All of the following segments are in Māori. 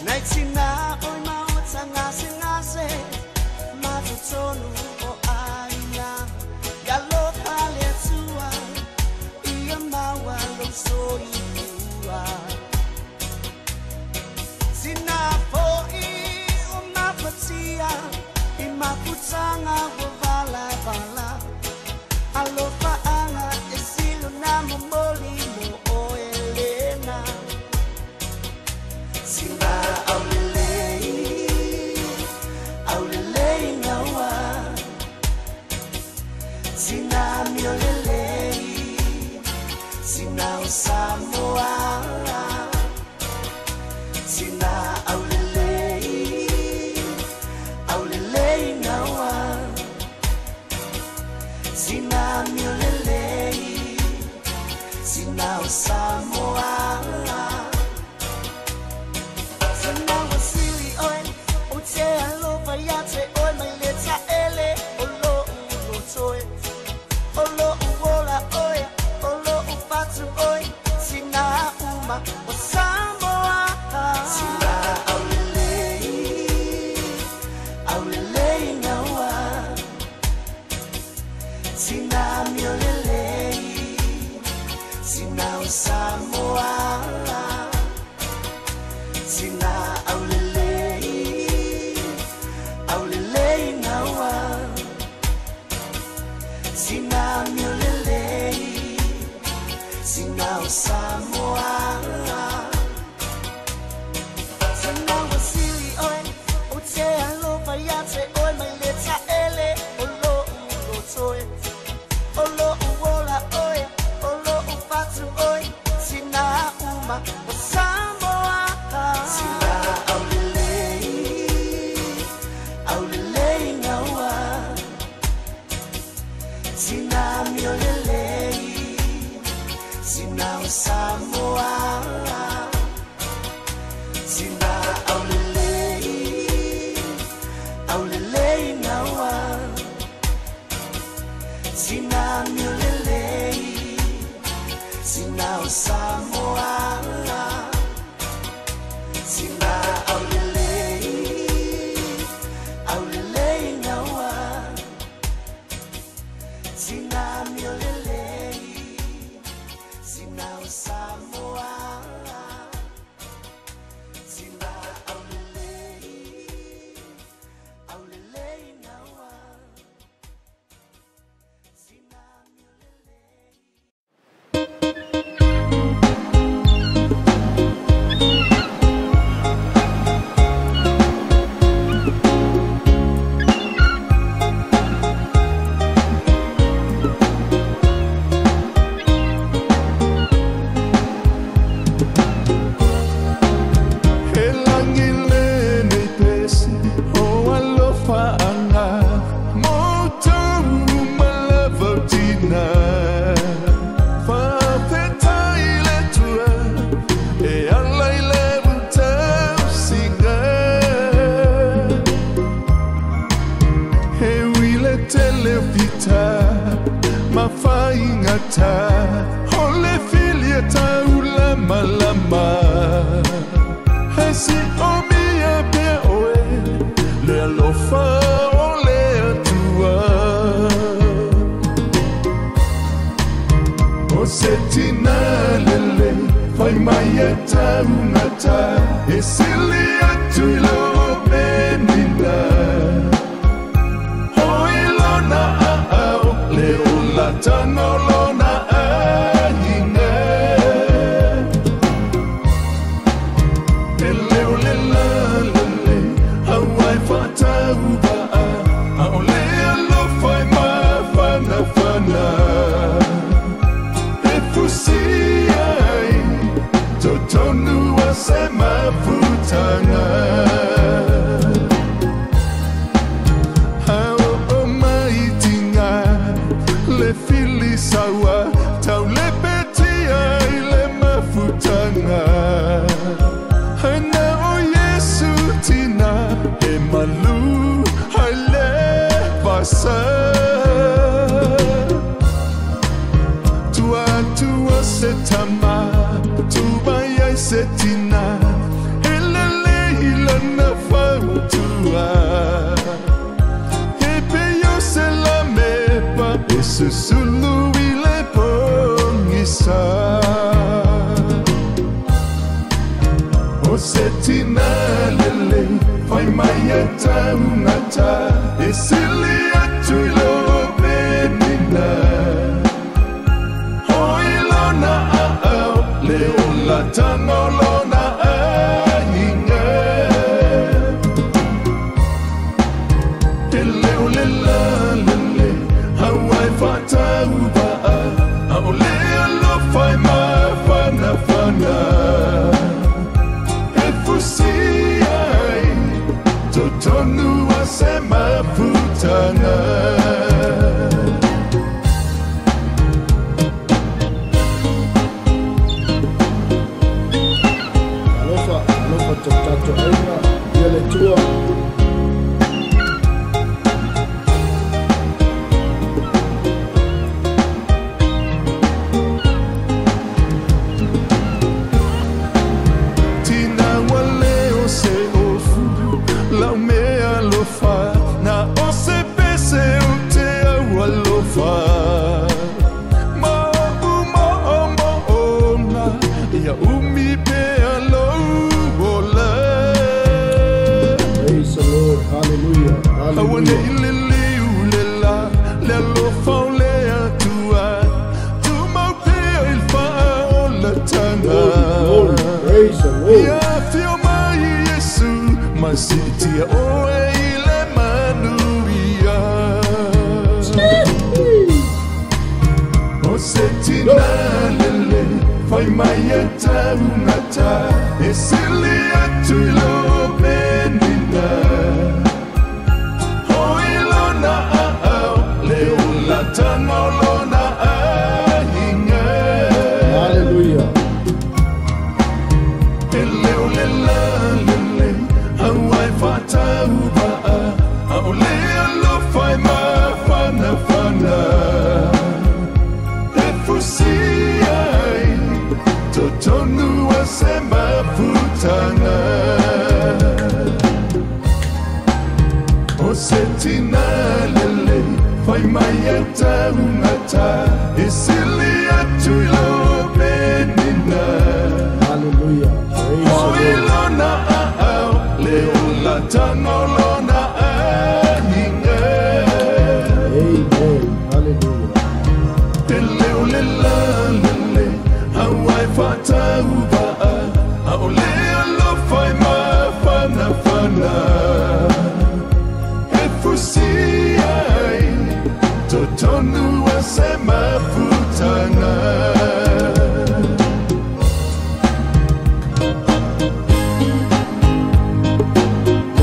Naitina oi mauta ngase ngase matutonu o aina galopa letua ia mawa lo soiua sina foi o mapatia I maputanga o vala vala alofa anga esilo na momoli mo o Elena sina aulelei ngawa sina miolelei sina Samoa sina aulelei ngawa sina miolelei sina Samoa Setama, Tubaya Setina, Elele O se tina lele fai mai e tau ngata e sili atu I lo benina Hoi lona a au leo la tango lona a hinga E leo le la lele hawai fatau ba a au leo lo fai ma fana fana Fusiai Totonu asema futana Alofa Tato Aina Yele Tua Sitia oe ile manuia O setina lele fai mai e tau ngata E sili atu ilo benina Hoi lona a au leo la tango lona a hinga Hallelujah E leo le la Hawai fatau ba'a Au lea lo fai ma fana fana E fusiai Totonu asema futana O setina lele Fai mai e tau ngata E sili atu ilo benina Hallelujah Hoi lona Leo la tango lona a hinga Amen Hallelujah Te leo le la lele Hawai fatau ba'a Au lea lo fai ma fana fana E fusiai Totonu asema futana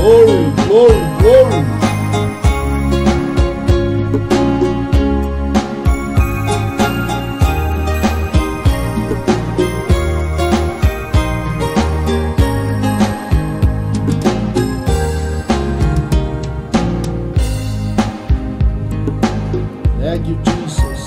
Glory, glory, glory. Thank you, Jesus.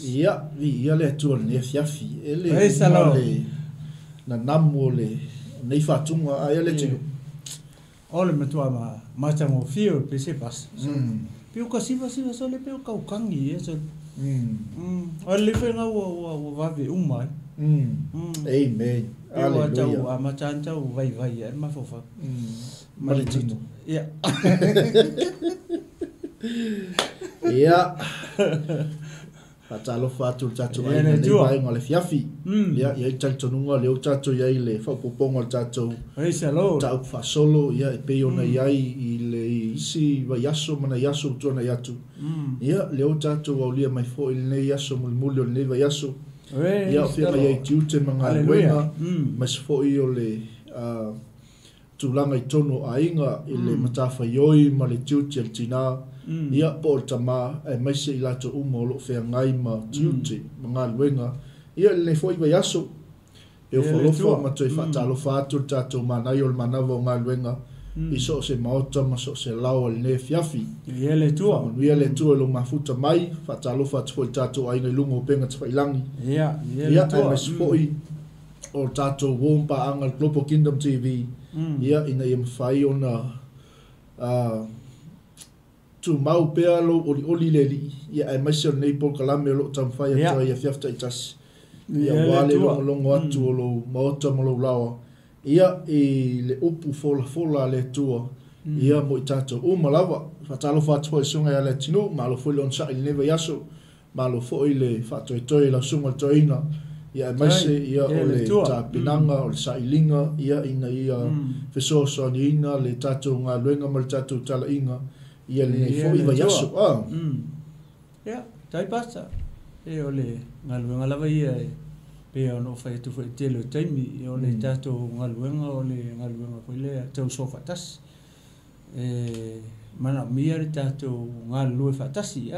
Ia, ia le atua le fiafi, ele na namu le nei fatunga a ele tino. Ole matua ma tango fio pe se pas. Piu ka siva so le piu kau kangi e so. Ole fe nga wa vavi umai. Amen. Hallelujah. A matanta vai e ma fofa. Maletino. Ia. Ia. Patalo fatu tatu ai nei vai ngole fiafi. Ia tatu nunga le tatu ia ile fa poponga tatu. Ei salo. Tau fa solo ia e pe ona iai ile isi va yaso mana yaso tona yatu. Ia le tatu wa lia mai fo ile yaso mulmulio le va yaso. Ia fia ia tiute manga wenga. Mas fo io le tulanga itono ainga ile matafa yoi ma le tiute tina. Ia po tama e maise I lato umo lo fea ngai ma tiute mga luenga. Ia le foi vai aso. E o folofa ma toi fatalo fatu tato manai o manavo ngā luenga. I so se maota ma so se lau al ne fiafi. Ia le tua. Ia le tua lo mafuta mai. Fatalo fatu foi tato ainga lungo penga tawailangi. Ia le tua. Ia e mas foi o tato wompa anga Global Kingdom TV ia ina ia mawhai ona tu mau pea lo oli le li ia ai maisi o nei pol kalame o lo tamwhai a toi a fiafta i tasi ia wale longo atu o lo maota mo lo lawa ia i le upu fola le tua ia mo i tato malawa fatalo fatua i sunga ia le tinu ma lo fwile on sa i neva yaso ma lo fo i le fatua i toi la sunga toina ia maise ia o le tapinanga o le sailinga ia ina ia fesoso ni ina le tato ngā luenga ma le tato tala inga ia le nei fo i va yaso ia tai pasa e o le ngā luenga lava ia pe ono fai tu fai telo taimi o le tato ngā luenga o le ngā luenga koe lea tau so fatas mana mia le tato ngā lue fatasi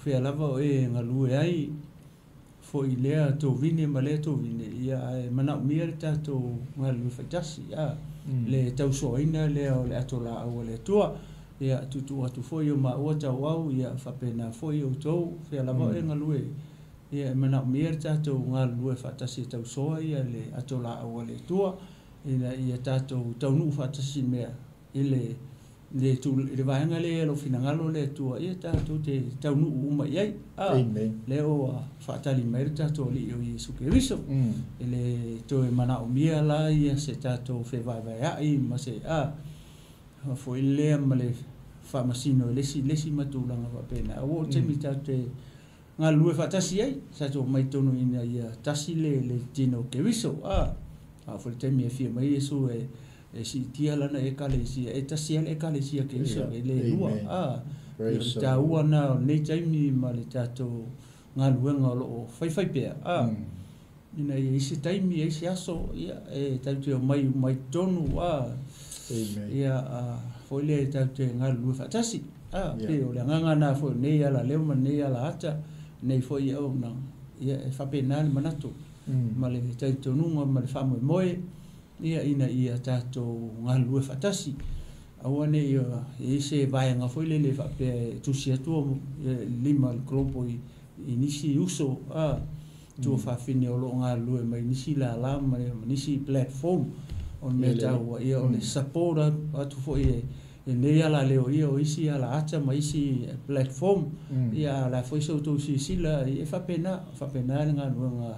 fai lava o ngā lue ai fo i lea tō vine ma lea tō vine ia mana mia le tato ngā lue fatasi le tau soaina lea o le ato la au le tua ia tutu atu foi o ma ua tau au ia whapena foi o tau fai lava o ngā lue ia mana mia le tato ngā lue fatasi tau soa ia le ato la au le tua ia tato tau nuu fatasi mea ile le tu le vaenga le lo finangalo le tua ia tato te tau nuu uma iai le o fatali mai tato li o Yesu Keriso ele to mana o mia la ia se tato fe vai ai ma se foi le ma le famasino lesi matulanga va pena o te mi tato ngā lue fatasi ai sa to mai tonu ina ia tasi le tino Keriso foi te mi fia mai Yesu si tia lana e kalesia e tasi ale e kalesia ke isa le lua ta ua na nei taimi ma le tato ngā luenga lo fai pea ina i isi taimi e isi aso ia e tau mai tonu ia foi le tau te ngā lue fatasi pe o le nganga na foi nei ala leo ma nei ala ata nei foi au na ia e whapena ni manatu ma le tau tonunga ma le whamoe moe ia ina ia tato ngā lue fatasi awane ia se vaenga foi le whape tusi atua lima le klopo i nisi uso tua whawhine o lo ngā lue mai nisi la lama nisi platform o me tau ia o le support atu foi e nei ala leo ia o isi ala ata ma isi platform ia la foi so tu si sila e whapena ngā luenga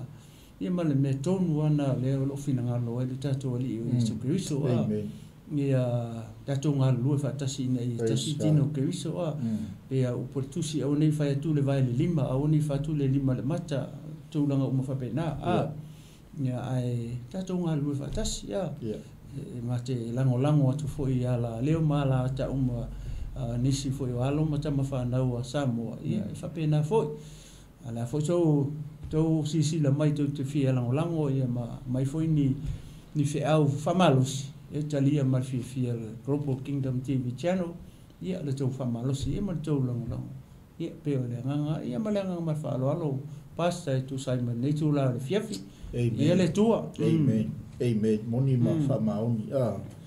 ia male me tonu ana leo lo finangalo e tato ali o Yesu Keriso ia tato ngā lue fatasi nei tasi tino Keriso ia uportusi au nei fai atu le vai le lima au nei fai atu le lima le mata tūlanga uma whapena ia ai tato ngā lue fatasi ma te lango atu foi ala leo mala ata uma nisi foi o alo mata mawhanau a Samoa ia whapena foi ala foi tau sisi la mai te fia lango ia mai foi ni fe au famalos e talia mai fia Global Kingdom TV channel ia le tau famalos ia mai tau lango ia pe o le nganga ia mai nganga mai fa alo pasta tu Simon nei tu la le fiafi ia le tua amen moni ma fa maoni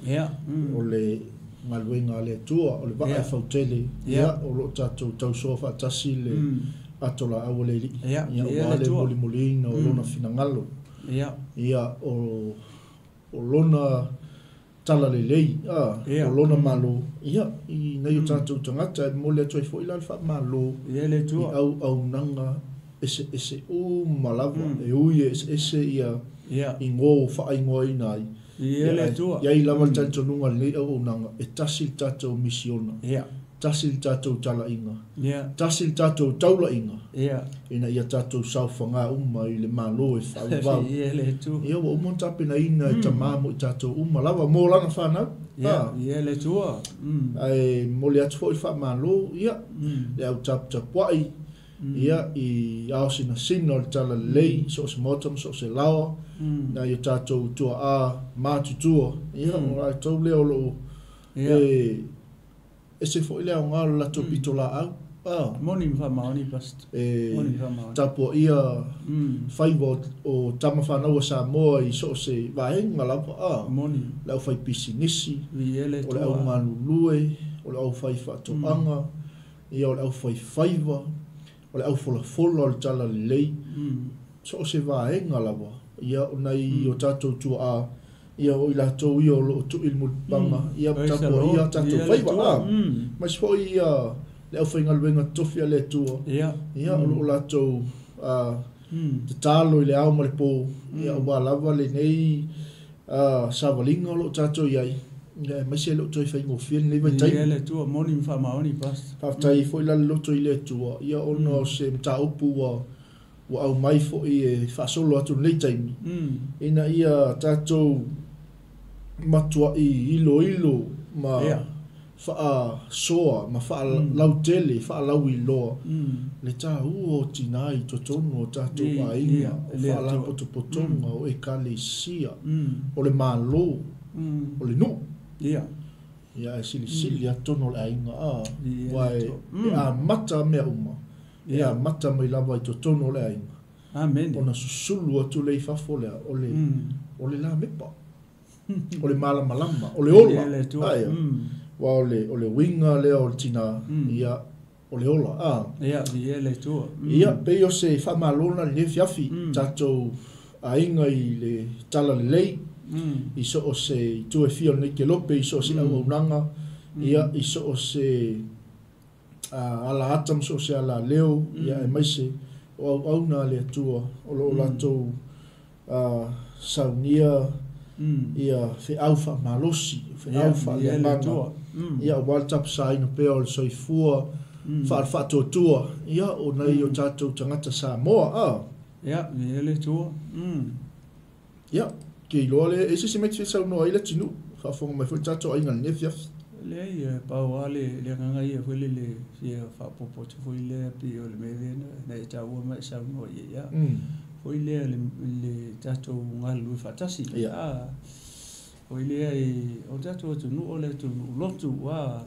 ia o le maluenga le tua o le va fautele ia o lo tau sofa tasi le atola au le ia wale moli no lona finangalo ia o lona tala le lei o lona malo ia i nei tatu tangata mole toi foi la fa malo ia le tu au nanga ese malava e uie ese ia ingo fa ingo inai ia le tu ia i lava tatu nunga le au nanga e tasi tatu misiona tasil tatou tala inga tasil tatou taula inga ina ia tatou sauwhanga i le malo e whauwau ia wa umonta pina ina e tamamu i tatou lawa mō langa whanau ia le tua ai mo le atu fo i whamalo ia le au tapuai ia i aosina sino le tala lei so se motam so se lawa na ia tatou tua mātutua ia o rai tau leo lo e se foi le nga la to pitola au moni fa maoni past moni fa maoni tapo ia fai o tama fa no sa mo i so se vai ngala moni la fai pisinisi viele o la nga lue o la fai fa to anga ia o la fai faiva o la fola o tala lei so se vai ngala ia nai o tatou tu a ia o ila to ia o tu il mutanga ia tapo ia tatou faiva mas foi ia le au fainga luenga tofia le tua ia o la to te talo i le au ma le po ia o lava le nei savalinga o lo tatou iai ia mai se lo toi fai mo fien le vai tai ia le tua morning fa maoni pas tai foi la lo toi le tua ia ono se ta upu wa au mai fo i fa solo atu nei taimi ina ia tatou matua i ilo ma fa soa ma fa lautele fa laui loa le ta o tinai totono tatou ai fa la potopotonga o e kalesia o le malo o le no ia e sili atono le ainga wai a mata mea uma ia mata mai lava i totono le ainga amen ona susulu atu le fafo le o le la mepa o le malama o le ola wa o le winga le o tina ia o le ola ia le tua ia pe o se fa malona le fiafi tatou ainga i le tala le lei i so o se tu e fio nei ke lope i so o se au nanga ia i so o se ala atam so se ala leo ia e mai se o au na le tua o lo latou saunia ia fe alfa malosi fe alfa le manga ia wal tap sai no pe o soifua fa totua ia o nei o tatou tangata Samoa ia le tua ia ke lole ese se met fisa no ile tinu fa fo mai fo tatou ai ngal nefia le ia pa wale le nganga ia fo le ia fa popo fo ile pi o le mele na ta o mai sa no ia fo ile le tatou ngalu fatasi o ile o tatou tu no le tu lotu wa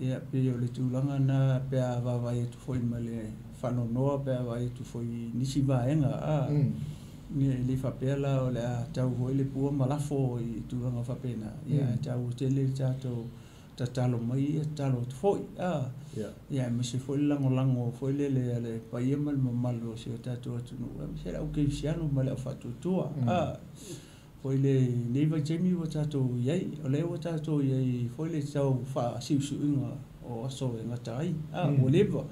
ia pe o le tu langa na pe va va tu fo male fa no pe va tu fo nisi va enga ni le fa pela o le tau ho le pu malafo i tu langa fa pena ia tau tele tatou tatalo mai talo foi ia me se foi lango foi le pai mal malo se tatou tu no se la o ke siano male fa tu tua foi le nei vai jemi o tatou iai o le o tatou iai foi le tau fa siu inga o aso e ngatai o leva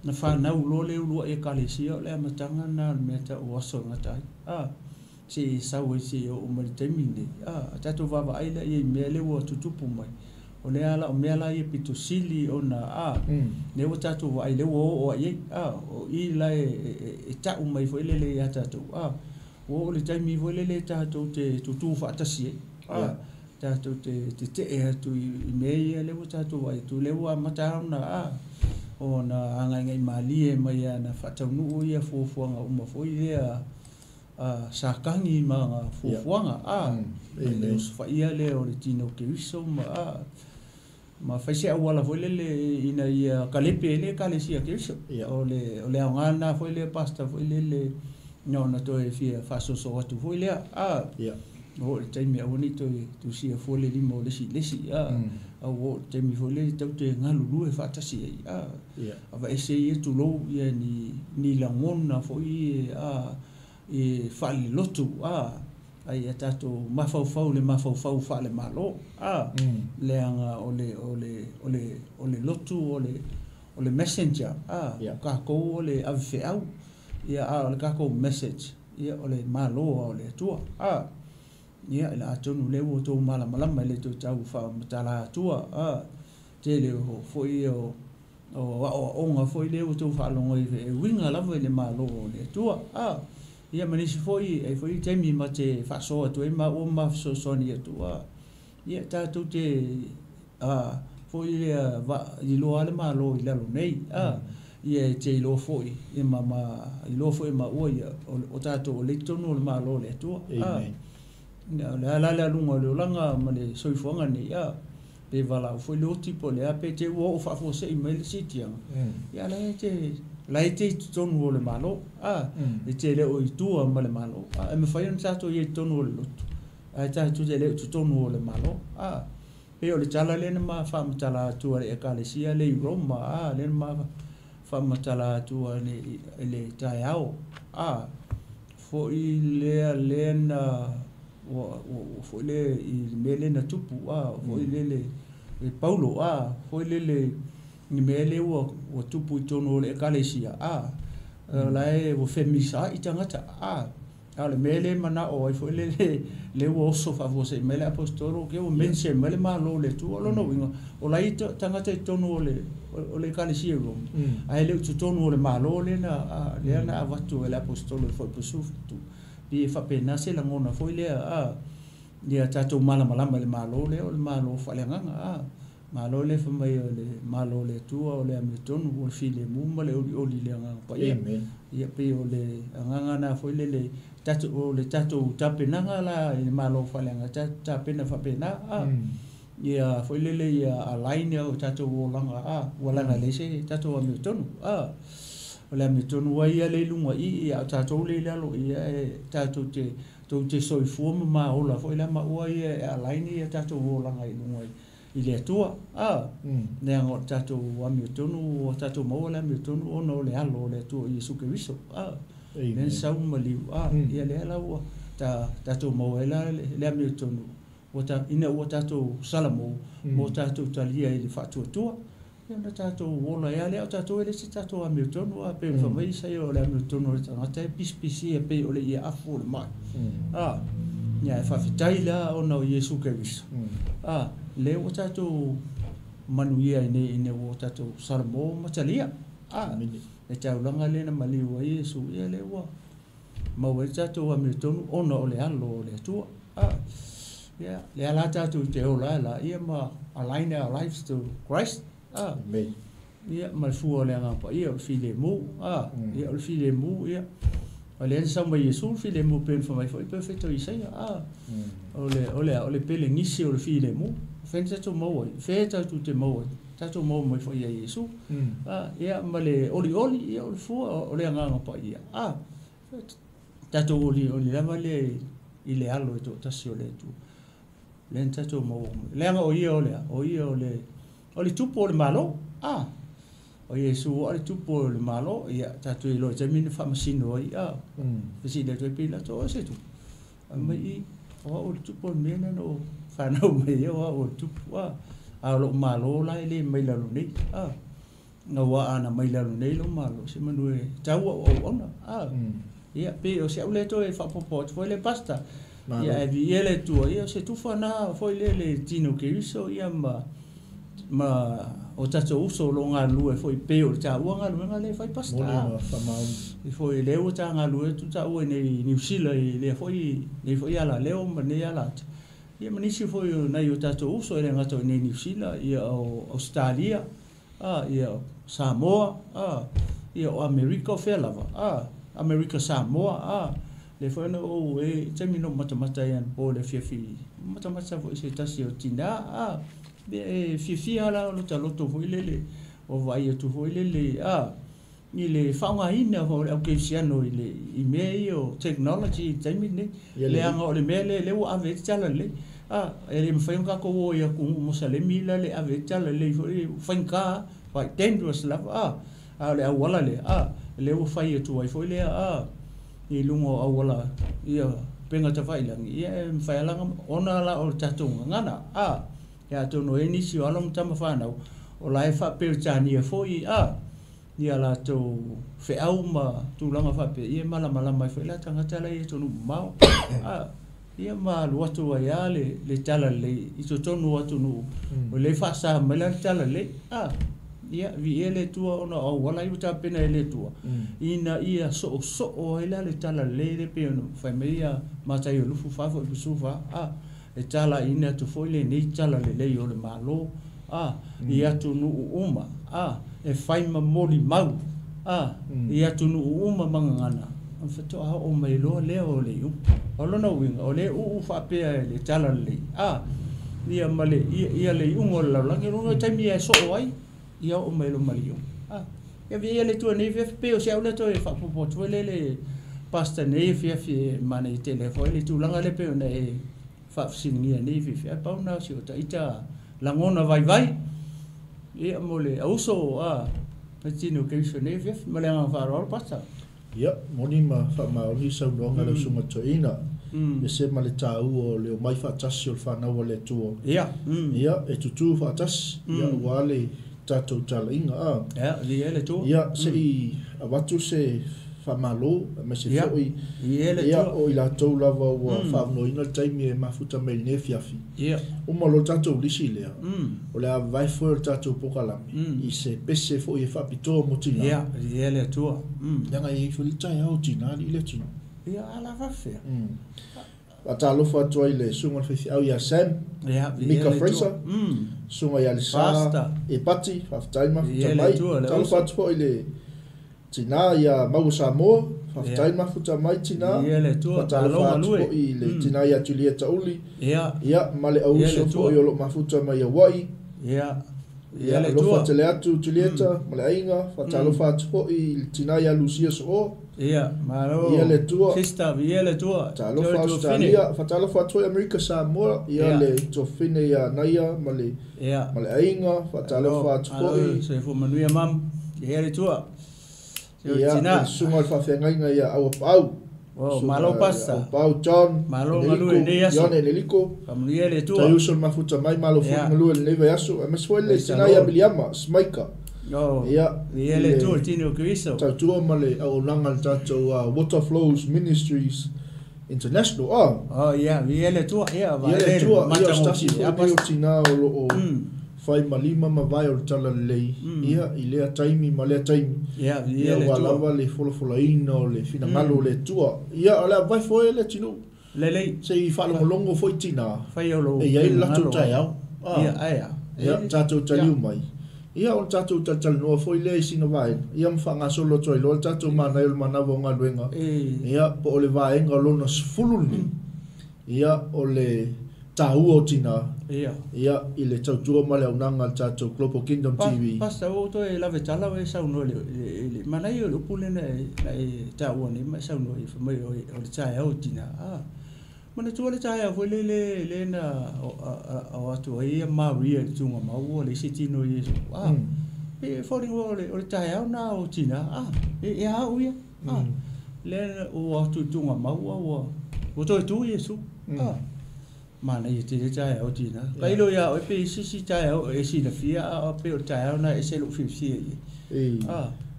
na fa na ulo le ulo e kalesia le matanga na meta o aso ngatai si sawe si o mai temine tatou va ai le e mele o tutupu mai o le ala o mela e pitusili ona ne o tatou ai le o ai o i la e ta mai foi le ya tatou o le taimi foi le tatou te tutu fa tasi tatou te e tu i mei le o tatou ai tu le o mata na ona anga ngai mali e mai ana fatanu ia fofuanga uma foi ia sakangi ma fofuanga e fa ia le o le tino ke iso ma faise wala foi le ina ia kalepe le kalesia ke iso o le ngana foi le pasta foi le no na to e fia faso so tu foi le o te me oni to tu sia foi le limo le si o te mi foi le tau te ngalu e fatasi ava ese e tu lo ia ni la ngona foi e fali lotu ai tato mafau le mafau fa le malo le anga ole lotu ole messenger ka ko ole ave au ia ole ka ko message ia ole malo ole tua ia la tonu le o to mala le to tau fa matala tua te le ho foi o onga foi le o to fa longo e winga la le malo le tua ia manisi foi temi ma te fa so to e ma o ma so ni tua ia tatou te foi le va i lo ale malo i la lo nei ia te lo foi e mama i lo foi ma o ia o tatou le tonu le malo le tua la lunga le langa ma le soifonga ni pe vala foi lo tipo le ape te o fa fo se email sitia ia la te tonu le malo e te le o tua ma le malo e me fai un sato ye tonu le lotu tu te le tonu le malo pe o le tala le ma fa mtala tu e kalesia le Roma le ma whamatala atua le tai au. Fo I le na fo le I mele na tupu fo I le Paulo fo le ni mele o tupu I tono le kalesia lai o femisa I tangata le mele mana o fo le o so fa vo se mele apostolo ke o mense mele malo le tu lo no winga o lai tangata I tono le kalesia ro ai le tu tono le malo le na avatu le apostolo fo pesuf tu Bi fa pena se la ngona foi le dia tato mala le malo le o le malo fa le nganga malo le fa mai le malo le tu o le amitonu o file mu le o li le nganga pa ia pe o le nganga na foi le tato tapena la le malo fa le nganga tapena fa pena ia foi le ia align o tato o langa wala na le se tato amitonu o le amitonu wa ia le lunga ia tatou le lalo ia tatou te soifua ma ola foi la ma ua ia alaini ia tatou o langa I lunga I le atua ne ango tatou amitonu o tatou mau le amitonu ona o le alo le atua Iesu Keriso nen sau maliu ia le ala ua tatou mau le amitonu ina ua tatou salamo mo tatou talia I le whaatuatua Ia tatou wola ia lea tatou ele se tatou amitonu pe fa mai sai o le amitonu le tangata pispisi pe o le ia afu le mai ia fa fitai la ona o Iesu Keriso le o tatou manuia ine o tatou salmo matalia e tau langa le na mali o Iesu ia le wa ma o tatou amitonu ona o le alo le tua ia le ala tatou te ola la ia ma align our lives to Christ ia malfua le ngapa ia o file mu ia o file mu ia o le sa mai Yesu file mu pen fa mai foi perfecto I sai o le pele ngisi o le file mu fensa to mo fe ta tu te mo ta to mo mai foi Yesu ia male oli ia o fua o le ngapa ia ta to oli la male ile alo to ta si o le tu le ta to mo le nga o ia o le tupo le malo o Yesu o le tupo le malo ia tatu lo jamine fa masino ia si le to pila to se tu mai o le tupo mena no fa no mai o tupo lo malo la le mai la ni no wa ana mai la ni lo malo se manue tau o ona ia pe o se le to e fa popo foi le pasta ia vi ele tu ia se tu fa na foi le tino que iso ia ma o tato uso lo nga lue foi peo ta uanga lu nga le fai pasta e foi le o ta nga lue tu ta o nei New Zealand le foi ala leo ma ne ala ia manisi foi na yo tato uso ele nga to nei New Zealand ia o Australia ia Samoa ia o America felava America Samoa le foi no o e termino matamata ia po le fifi matamata foi se tasi o tina fifi ala lo taloto foi lele o vai tu foi lele ni le faunga ina ho o ke siano ile email o technology tamine le anga o le mele le o ave tala le ele me foi un ka ko ia ku musalemi le ave tala le foi ka vai dangerous la le wala le o fai tu vai foi le ni lungo awala ia penga ta vai lang ia fai lang ona la o tatung ngana ya to no eni si alom tama fana o lai fa per tani foi ia la to fe au ma tu langa fa pe ia mala mai foi la tanga tala ia to no mau ia ma lo to ia le tala le I to no atu no o le fa sa mala tala le ia vi ele tua ona o wala I ta pena ele tua ina ia so o ele le tala le pe no fa meia ma tai o lufu fa fo sufa e tala ina tu foi le nei tala le o le malo ia tu no uma e fai ma moli mau ia tu no uma mangana an fato o mai lo le o le o lo no wing o le fa pe le tala le ia male ia le ungo la la ke no tai mi so ai ia o mai lo malio ia vi ele tu nei pe o se o le to e fa po tu le pasta nei fi mane telefone le tu langa le pe nei fa sinia nei fi pa una si o ta ita langona vai ia mole auso Fatino ke so ne fe malenga fa ro pasa. Ia, moni ma whamaoni sau noanga leo sunga toina. E se ma le tāu o leo mai whaatasi o le whanau o le tua. Ia. Ia, e tutu whaatasi. Ia, wale tātou tala inga. Ia, li ele tua. Ia, se i awatu se whamalo, me se fhoi. Ia, o i la tau lava o whamnoina le taimi e mafuta mei ne fiafi. Ia. Uma lo tātou lisi lea. O le a vai fwoi o tātou pokalami. I se pese fhoi e whapitoa mo tina. Ia, li ele tua. Yanga e whalitai au tina, li le tina. Ia, ala whawhia. A talofa atua i le sunga whiwhi au ia Sam, Mika Fraser, sunga ia le Sā, e pati, whaftaima, futamai. Talofa atua i le tina ia Mau Samoa, whaftaima futamai tina. Talofa atua i le tina ia Julieta Uli. Ia, male au so fo i olo mafuta mai Hawaii. Ia, lofa tele atu Julieta, male ainga, talofa atua i le tina ia Lucia So'o. Ia, malo. Ia le tua. Sista, ia le tua. Talofa Australia, talofa atua i Amerika Samoa, ia le tofine ia naia, male ainga, talofa atua i. Se fu manuia mam, ia le tua. Ia, sunga le whawhengainga ia au apau. Wow, malo pasa. Apau John, malo malue ne yaso. Ione le liko. Kamuia le tua. Taiuso mafuta mai malo fu malue le neva yaso. Mesoi le tina ia Biliama, Smaika. Ia le tua tino Kristo. Tautua male au nanga le tatou Water Flows Ministries International. Ia le tua. Ia le tua. Ia stasi fo tina o fai malima ma vai o tala lei. Ia i lea taimi ma lea taimi. Ia le tua. Ia walawa le folofolaina o le finangalo le tua. Ia ala vai foe le tino. Lelei. Se i whalongolongo foi tina. Fai o lo. E ia i lato tai au. Ia tatou taliu mai. Ia o tatou tatal noa foi le singa vai. Ia mfanga solo toi lo tatou mana il manawa nga luenga. Ia po o le vaenga lona sfuluni. Ia o le tau o tina. Ia i le tautua male au nanga tatou Global Kingdom TV. Pasta o to e lave tala we sau no le mana i o pule na e tau ni ma sau no i fa mai o le tai o tina. Mana tu le tai foi le na o atu ia Maria tunga mau le sitino Yesu. E fori o le tai o na o tina. E a uia. Le o atu tunga mau o to tu Yesu. Mana i te tai o tina. Kai lo ia o pe sisi tai o e si na fia o pe o tai o na e se lo fifia i.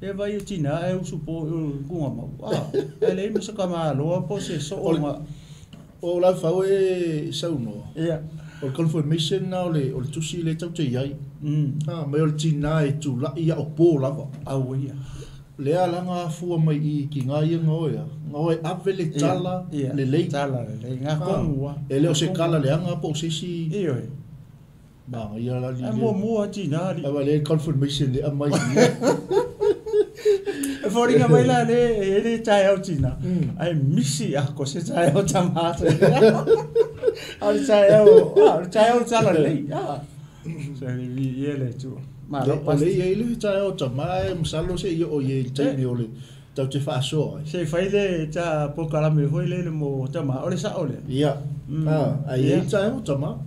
E vai o tina e o supo kunga mau. E le mi saka ma lo po se so o ma. O la fau e sauno. Ia. O confirmation na o le tusi le tau te iai. Mai o le tina e tu la ia o po lava. Au ia. Le alanga fua mai i ki ngā ia ngoia. Ngoe awe le tala le lei. Tala le lei. Ngā kongua. E leo se kala le anga po sisi. Iyo e. Banga ia la li le. E mua tina li. Awa le confirmation le amai. E fōringa mai la le tai au tina. Ai misi ako se tai au tamata. Au tai au tala lei. Se li ele tu. Ma lo pa le ele tai au tamai msalo se yo o ye tai o le tau te whaasoa. Se whai le ta pokalame hoi le mo tama. Ole sa ole. Ia. Ai e tai au tama.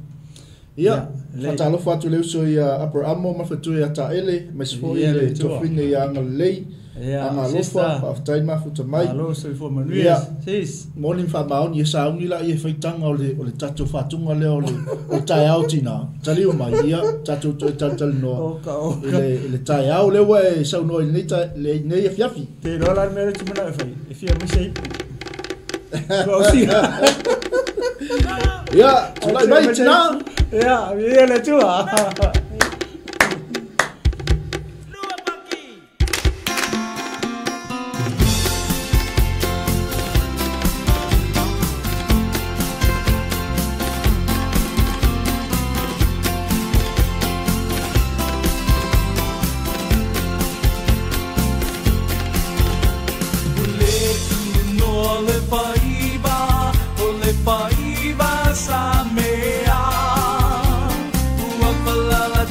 Ia. Fatalo fatu le uso ia Upper Amo mafatu ia ta ele. Mesfo ile tofine ia anga lei. Anga lofa, aftai mafuta mai. Alo so fo manuia. Sis. Morning fa maun ia saungi la ia faitanga o le tatou fatunga le o tai au tina. Taliu mai ia tatou tal no. Le tai au le we sau no le nei fiafi. Te rola me te mana fai. E fia me sei. Rosia. Ia, tulai mai tina. Ia, ia le tua. La la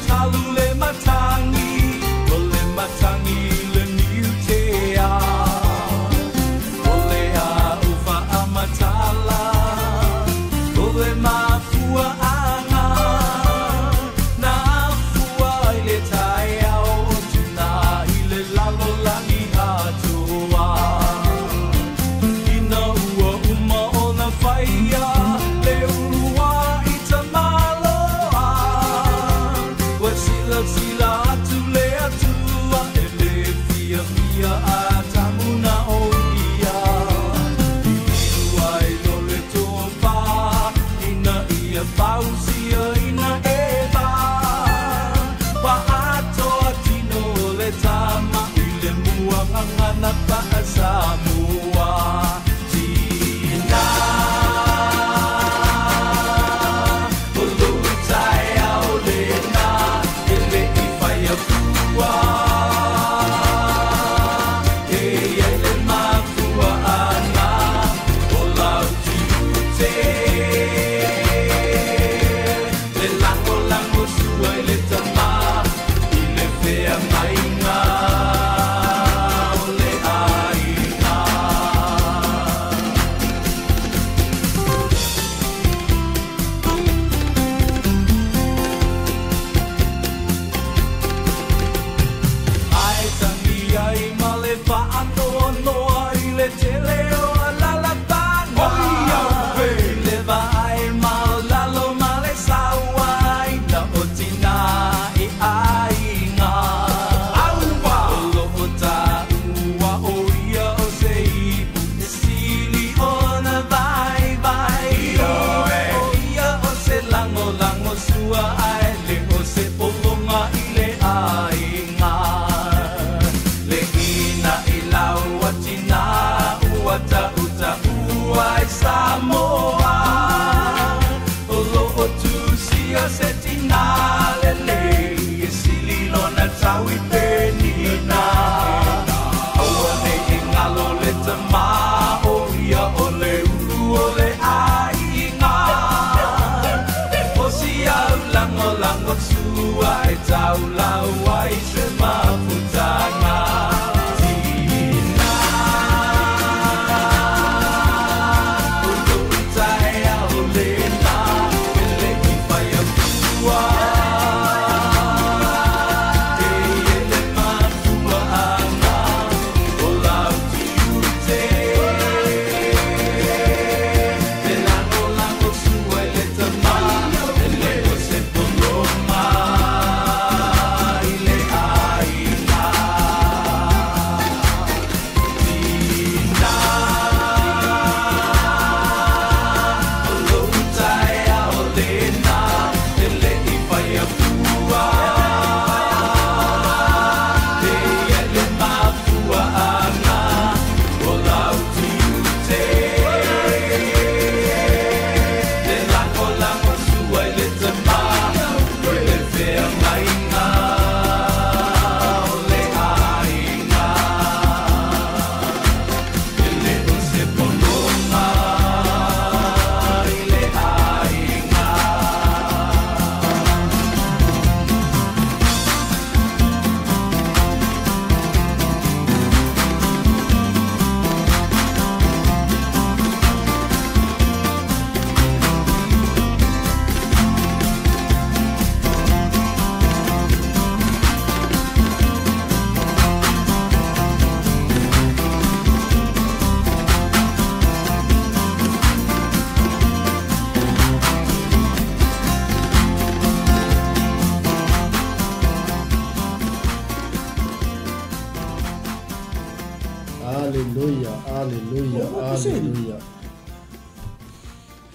Hallelujah, hallelujah, hallelujah.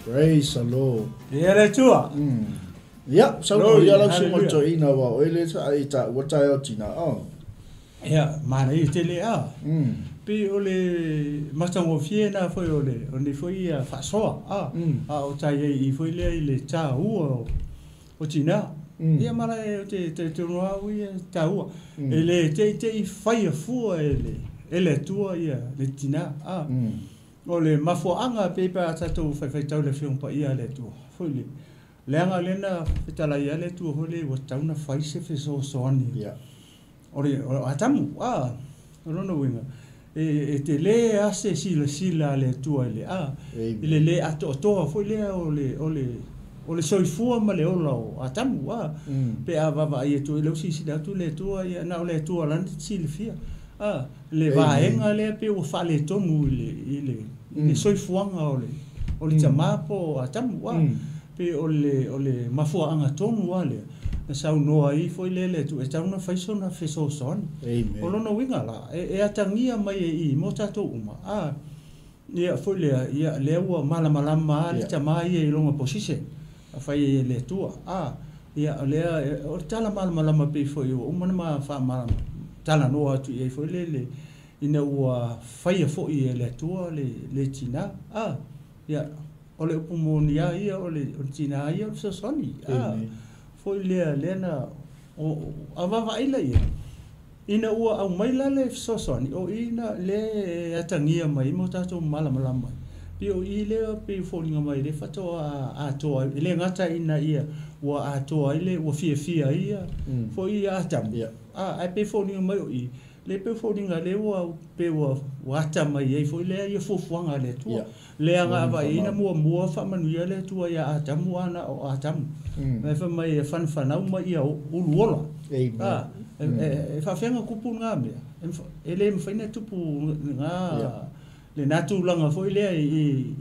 Praise the Lord. Ia tua. Yeah, so Glory, ya la hallelujah. sumo to ina wa ele sa ita wa ta o tina oh. Ia mana i te le a. Pe ole matango fie na foi ole onde foi a fasoa a o tai i foi le i le ta u o tina. Ia mara te roa ui ta u. Ele te i fai fu ele tua ia le tina a. Ole mafoanga pe pa tatou fai tau le fiong pa ia le tua. Foi le. Leanga lena petala ia le tua hole wa tauna fai se fe so soani. Yeah. Ore atamu rono winga te le ase sila le tua le le ato foi le ole soifua ma le ola o atamu pe avava ia tu le si da tu le tua ia na le tua lan silfia le vaenga le pe o fale tonu le soifuanga ole tamapo atamu pe ole mafuanga tonu ale na sau noa I foi lele tu e tauna faisona feso son. Amen. O lono winga la e atangia mai I mo tato uma. Ia foi le ia leua malama le tamai I longa position. A fai le tua. Ia le o tala malama pe foi o uma ma fa malama. Tala noa tu I foi lele ina ua fai fo I le tua le tina. Ia ole upumonia ia ole tina ia so soni. Foi lena o avava ila ia ina ua au mai le sosoni o ina le atangia mai mo tato malama pe o ile pe folinga mai le fato a to ile ngata ina ia wa a to ile wa fia ia foi ia tam ai pe folinga mai o I le pe folinga le wa pe wa tam mai foi le ia fofuanga le tu le anga va ina mua fa manuia le tu ia atam ana o atam me fa mai fanau mai ia uluola fa fenga kupu nga me ele me faina tupu nga le natu langa foi le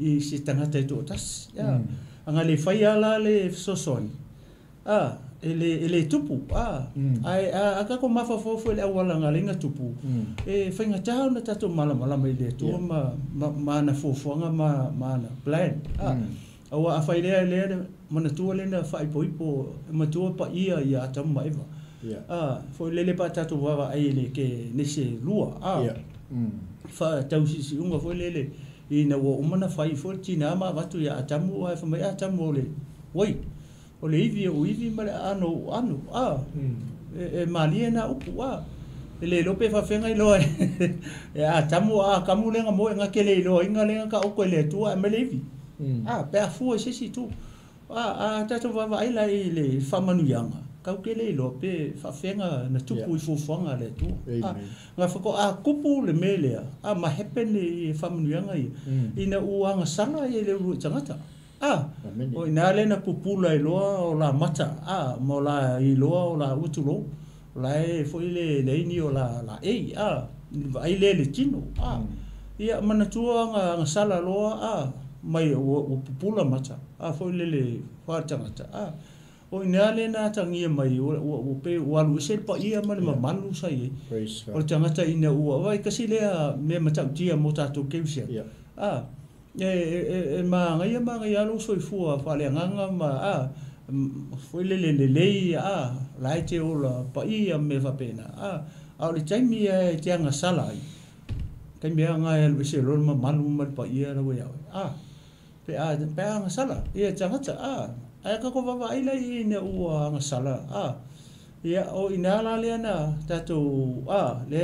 I se tangata to tas anga le fai ala le sosoni ele tupu ai aka ko mafa fofo le awala nga lenga tupu fainga tau na tato malama mai le tu ma na fofo nga ma na plan awa afai le mana tu le na fai poipo ma tu pa ia tam mai va foi le pa tato wa ai le ke nese lua fa tau si unga foi le ina wo umana fai foi tina ma watu ya tamu ai fa mai tamu le oi ole ivi male ano maliena upu ele lope fa fenga ilo tamu kamu lenga mo nga kele ilo inga lenga ka uko le tu melevi pe fu se si tu tato va ila ile famanu yanga kau ke le lo pe fa fenga na tupu I fufuanga le tu Amen. nga fa ko a kupu le mele a ma happen I famuanga I ina uanga sala I le ru tangata Amen. o ina le na pupula I loa o la mata mo la I loa o la utulo la e foi le ni o la ai le tino ia mana tua nga sala loa mai o pupula mata foi le fa tangata o ina le na tangia mai o pe walu se pa ia ma le malu sai Praise o God. tangata ina ua vai kasi le me mata tia mo tato keusia e ma ngai alo soi fua fa le nganga ma foi le lai te ola pa ia me fa pena au le taimi e te anga sala ai kai me anga e se lo ma malu ma pa ia ra we pe anga sala ia tangata ai ka ko va ai lai ne ua anga sala ia o ina la le na tato le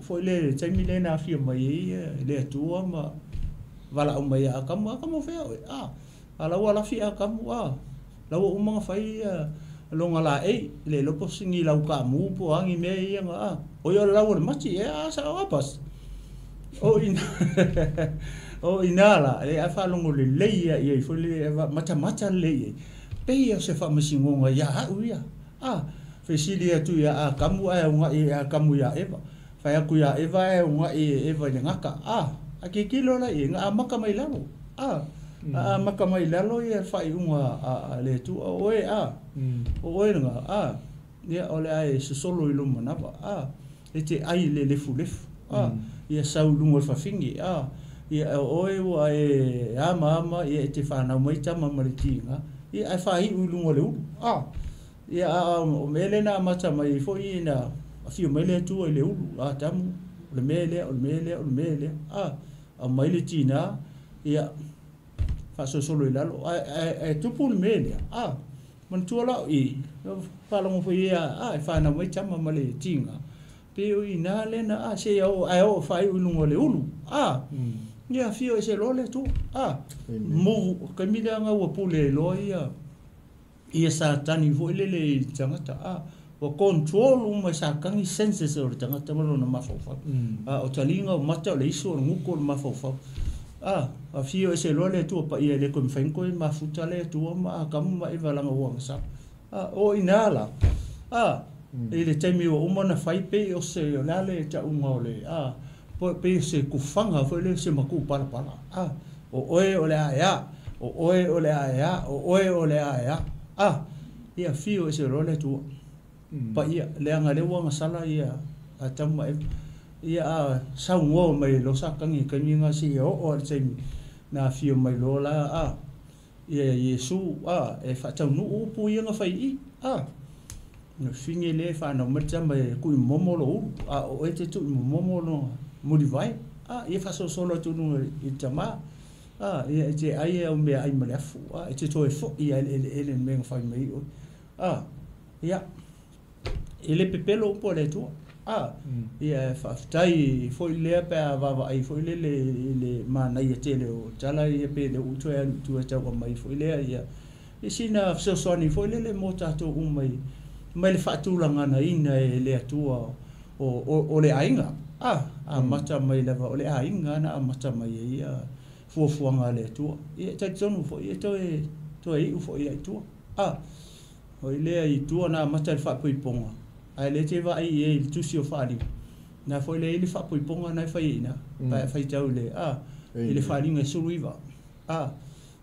foi le taimi le na fi mai le tua ma wala o mai akamu fe ala wala fi akamu lawa umanga fai longa la le lopo singi lau ka mu po angi me ia nga o yo lawa mati sa apas o ina la le afa longo le leia ia fo le mata le pe ia se fa masingonga ya uia fe silia tu ya kamu unga kamu ya eva fa ku ya eva unga eva ngaka ake kilo la nga maka mai lalo maka mai lalo ia fai unga le tu oe oe nga ia ole ai se solo I luma napa e te ai le fulefu ia sau lungo fa fingi ia oe wa mama ia te whanau mai tama maritinga ia ai fai lungo le ulu ia o mele na mata mai fo ina afio mele tu le ulu tamu le mele a mai le tina ia fa solo lalo tupu le mele man tu la fa longo fo ia fa na mai tama male tinga pe o ina le na se o fa lungo le ulu ia fio se lo le tu mo kamila nga wa pule lo ia sa tani vo le tangata o control uma sa kangi senses o tangata mo na mafofa o talinga o mata le iso nguko mafofa a fio se lo le tu pa ia le kom fenko mafuta le tu ma kam ma ivalanga wang sa o inala ele temi o uma na fai pe o se o le ta uma le po pe se kufanga fo le se maku pala o oe o le aya o oe o le aya o oe o le aya ia fio se lo le tu pa ia le anga le wanga sala ia atama ia saungo mai lo sakangi kaninga si o tsemi na fio mai lo la ia Yesu e fa tau nu upu ia nga fai no finge le fa no mercha mai ku momolo o ete tu momolo modivai ia fa solo tu no itama ia te ai o me ai malefu ete to e fo ia ele me nga fai mai ia ele pepelo po le tu ia fa tai foi le pa va ai foi le mana ia tele o tala ia pe le uto e tu e tau mai foi le ia e sina so soni foi le mota to mai le fatu langa na ina le atua o le ainga mata mai le va o le ainga na mata mai ia fuanga le tu ia tai tonu foi ia to e ufo ia tu o le ai tu na mata fa pui ponga ai le te va ai tu si o fali na foi le fa pui ponga na fai ina pa fai tau le ele fali ngai suluiva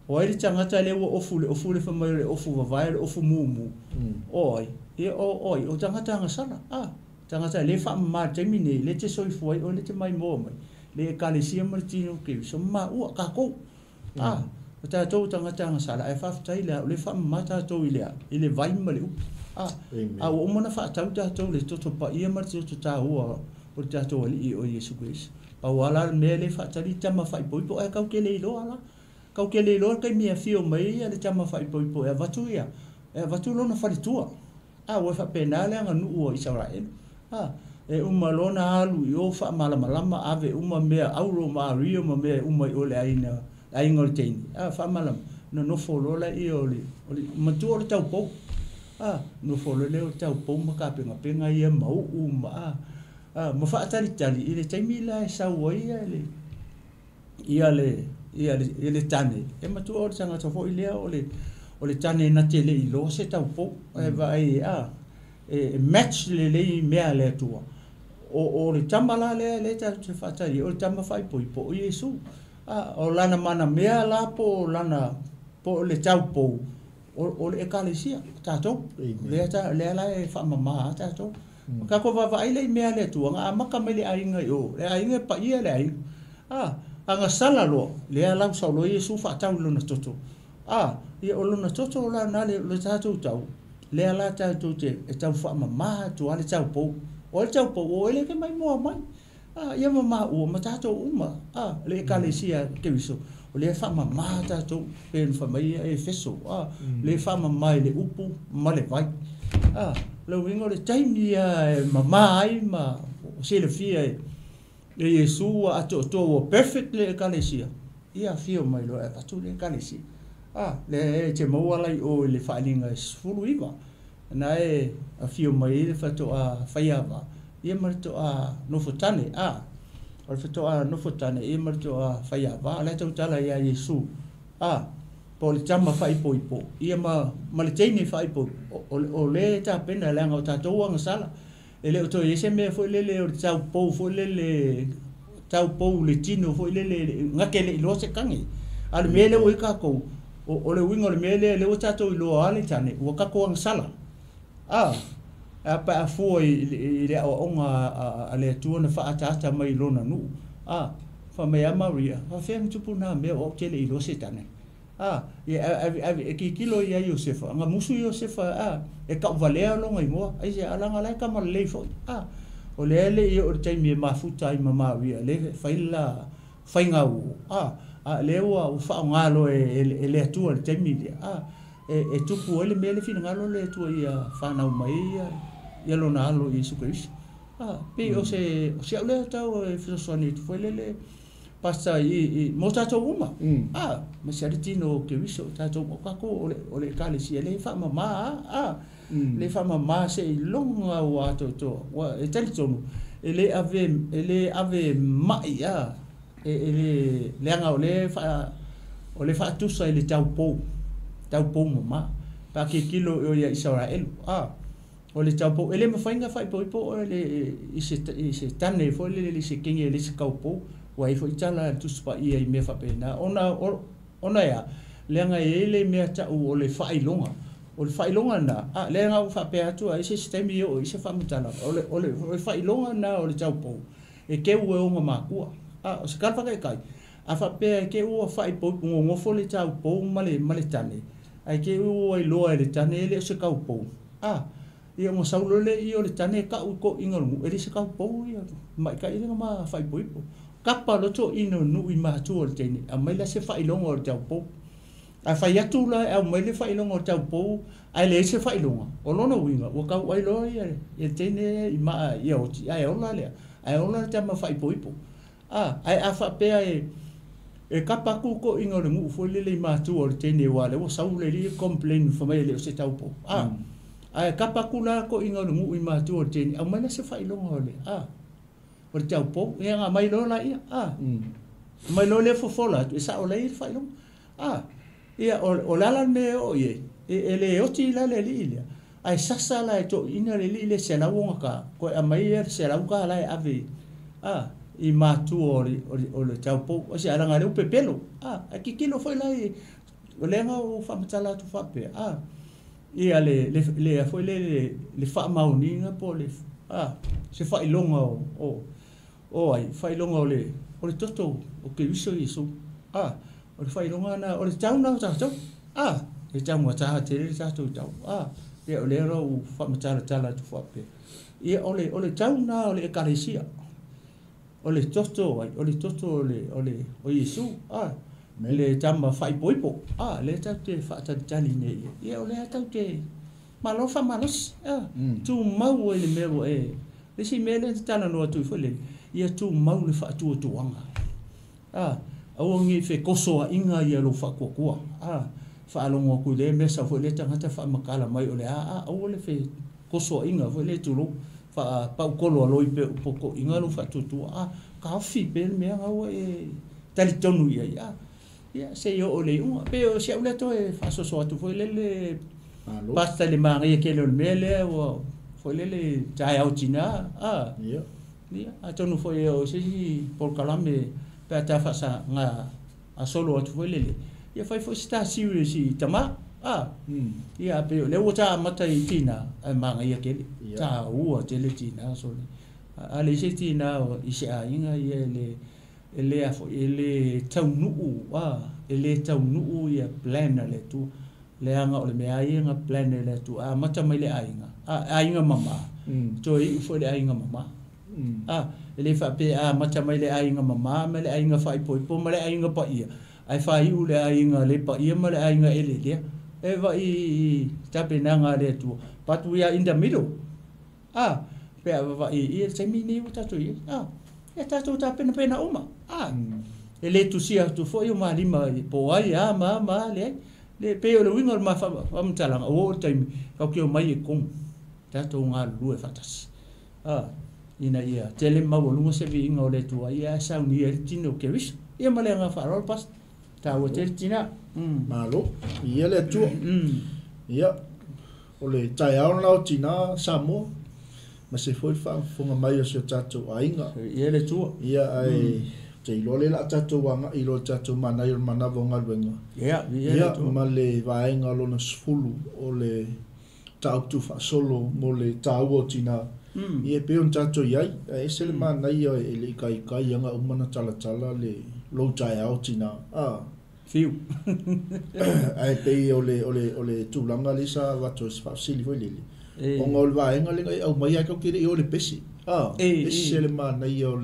o ele tangata le o fu le fa mai le ofu va vai le ofu mumu oi o tangata nga sala tangata le fa ma termine le te soi foi o le te mai mo mai le kalesia martino ke so ma u ka ko o ta tau tangata nga sala e fa tai le fa ma ta tau ile vai ma le o mona fa tau ta tau le toto pa ia mar toto ta ua o ta tau ali o Yesu Christ pa wala me le fa tali tama fa poi po e kau ke le lo ala kau ke le lo kai mi fio mai le tama fa poi po e vatu ia e vatu lo na fa tua o fa penale nga nu o Israel e uma lo na alu yo fa malama ave uma me auro ma rio ma me uma o le aina ai ngol tein fa malam no fo lo la i o le ma tu o tau po no folo le o tau po ma ka penga ia mau ma ma fa tali ile taimi la sa woi ile tane e ma tu o sanga to fo ile o le tane na te le ilo se tau po e vai e match le mea le tua o le tamala le ta te fa tali o le tama fai po Yesu o lana mana mea la po lana po le tau po o le ekalesia tatou le ta le la e fa mama tatou ka ko va vai le mea le tua nga maka mele ainga yo le ainga pa ia le ai anga sala lo le ala sa lo Yesu fa tau lo na toto ia o lo na toto la na le tatou tau le ala tatou te e tau fa mama tu ale tau po o le tau po o le ke mai mo mai ia mama o matato uma le ekalesia ke viso o le fa mama tato pen fa mai e feso le fa mama le upu ma le vai le wingo le taimi mama ai ma se le fia e Yesu to perfect le ekalesia ia fio mai lo e patu le ekalesia le te mo ala o le fa linga fulu iva na e a fio mai le fa to faiava ia marto no fotane o feto no fotane ia marto faiava le tau tala ia Yesu po le tama fai po ia ma le tini fai po o le ta pena le nga ta to nga sala ele to yese me foi le o tau po foi le tau po le tino foi le ngakele lo se kangi al mele o ka ko o le wingo le mele le o tato lo ale tane o ka ko nga sala pa foi le onga ale tuona fa ata mai lona nu fa me Maria fa fem tupuna me o tele ilo setane e ki kilo ia Josefa nga musu Josefa e ka valea longa mo ai se ala ngala ka mal le fo o le o taimi mafuta i Maria le faila fainga le o fa ngalo e le tu le taimi e tupu ele mele fina ngalo le tu ia fa na mai ia lo na lo Yesu Christ pe o se le tau e fisoni foi le pasta i motato uma ma se ritino ke viso tato ka ko o le kalisi le fa mama le fa mama se longa wa to wa e telitono ele ave mai le anga o le fa tu sa le tau po mama pa ke kilo o ia Israel o le tau po ele ma fainga fai po le i se tane fo le se kinge le se kaupo wa i fo itala tu spa ia i me fa pena ona ya le nga ele me ta o le failonga na le nga fa pe atu ai se sistemi o i se fa mutala o le failonga na o le tau po e ke u o ma ku o se ka fa kai a fa pe ke u fa i po ngo fo le tau po male tane ai ke u ai lo le tane le se kaupo ia mo saulo le i o le tane ka u ko ingalu e se kaupo ia mai ka ile ma fa i po kapa lo to ino nu i ma tu o le tene a mai la se fa ilonga o le tau po a fa ia tu la a mai le fa ilonga o le tau po ai le se fa ilonga o lona winga o ka wai lo ia e tene i ma ia o ti ai ola le ai ola te ma fa i po ai a fa pe e kapa ku ko inga le ngu fo le ma tu o le tene wa le o saulo le complain fo mai le se tau po ai kapa ku la ko inga le ngu i ma tu o le tene a mai la se fa ilonga o le o le tau po e nga mai lo la ia mai lo le fofola tu sa o le fa ilong ia o lala me o ye e le o ti la le lilia ai sasa la to ina le lilia se la wonga ka ko a mai se la ka la ave i matu o le tau po o se ala ngale o pepelo a ki kilo foi la o le nga o fa matala tu fa pe ia le foi le fa mauninga po le se fa ilonga o ai fa ilonga o le toto o ke viso Yesu o le fa ilonga na o le tau na tau le tau mo ta te le tau tau le o le ro fa matala tala tu fa pe ia o le tau na o le ekalesia o le toto ai o le Yesu le tama fai poipo le tau te fa ta tali ne ia o le tau te malofa malos tu mau le mero le si mele tana no tu fole ia tu mau le fa tu tuanga o ngi fe koso inga ia lo fa kokua whaalongo ku le mesa fo le tangata whaamakala mai o le au le fe koso inga fo le tulu pau kolo aloi pe upoko inga lu whatutu ka awhi pe mea ngau tali tonu ia se yo o le unga pe o se ule to e whasoso atu fo le pasta le maanga ia ke le mele o fo le tai au tina a tonu fo o se por kalame pe ata whasa nga a solo atu fo le ia fai fo sta serious i tama ia pe le o ta mata i tina a maanga ia ke ta ua te le tina so a le se tina o i se a inga ia ele a fo ele taunu ele taunu ia plan le tu le anga o le mea inga plan le tu a mata mai le ainga mama to i fo le ainga mama ele fa pe a mata mai le ainga mama me le ainga fa i po me le ainga pa ia ai fa i u le ainga le pa ia me le ainga ele le e va i tape nanga le tu but we are in the middle pe va i se mini u tatu i e tatu ta pena uma ele tu sia tu fo i ma lima po ai ma le pe o le winga ma fa mtala o time ka ki o mai kong tatu nga lu e fatas ina ia tele ma wo lungo se vi nga le tu ia sa ni e tino ke wis ia ma le nga fa rol pas ta o te tina malo ia le tu ia o le tai au na tina samo ma se foi fa fonga mai o se tatu ainga ia le tu ia ai te lo le la tatu wanga i lo tatu mana i mana vonga wenga ia ma le vaenga lo na sfulu o le tau tu fa solo mo le tau o tina ia pe on tatu iai e se le mana i e le kai anga umana tala le lo tai au tina fiu ai pe o le tulanga le sa vato fa sili foi lele o ngol vaenga le au mai ka kire i o le pesi e se le mana i o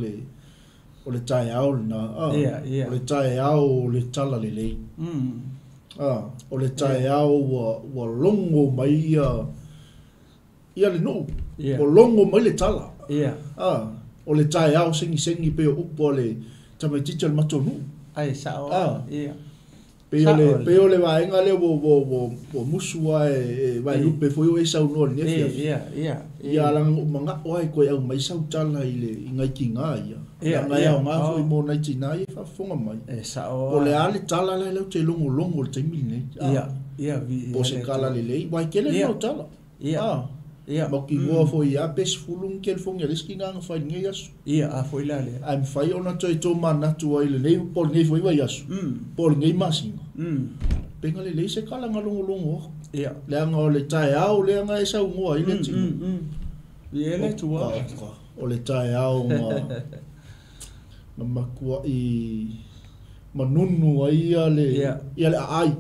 le tai au na o le tai au le tala le lei o le tai au wa longo mai ia le no o longo mai le tala o le tai au sengi pe o upo le tama titel matonu ai sao pe o le vaenga le wo musua e vai lupe foi o sau no ne ia lang manga oi ko au mai sau tala ile ngai kinga ia ngai au nga foi mo nai tina ia fa fonga mai sao o le ale tala le te longo te mine ia o se kala le lei vai kele no tala ma ki ngo foi a pes fulung kel fonga le skinga nga fai ngai as a foi la le am fai ona to mana tu ile nei por nei foi vai as por ngai masinga penga le lei se kala nga longo le anga o le tai au le anga e sau ngoa ile tino ele tua o le tai au ma makua i manunu ai ia le ai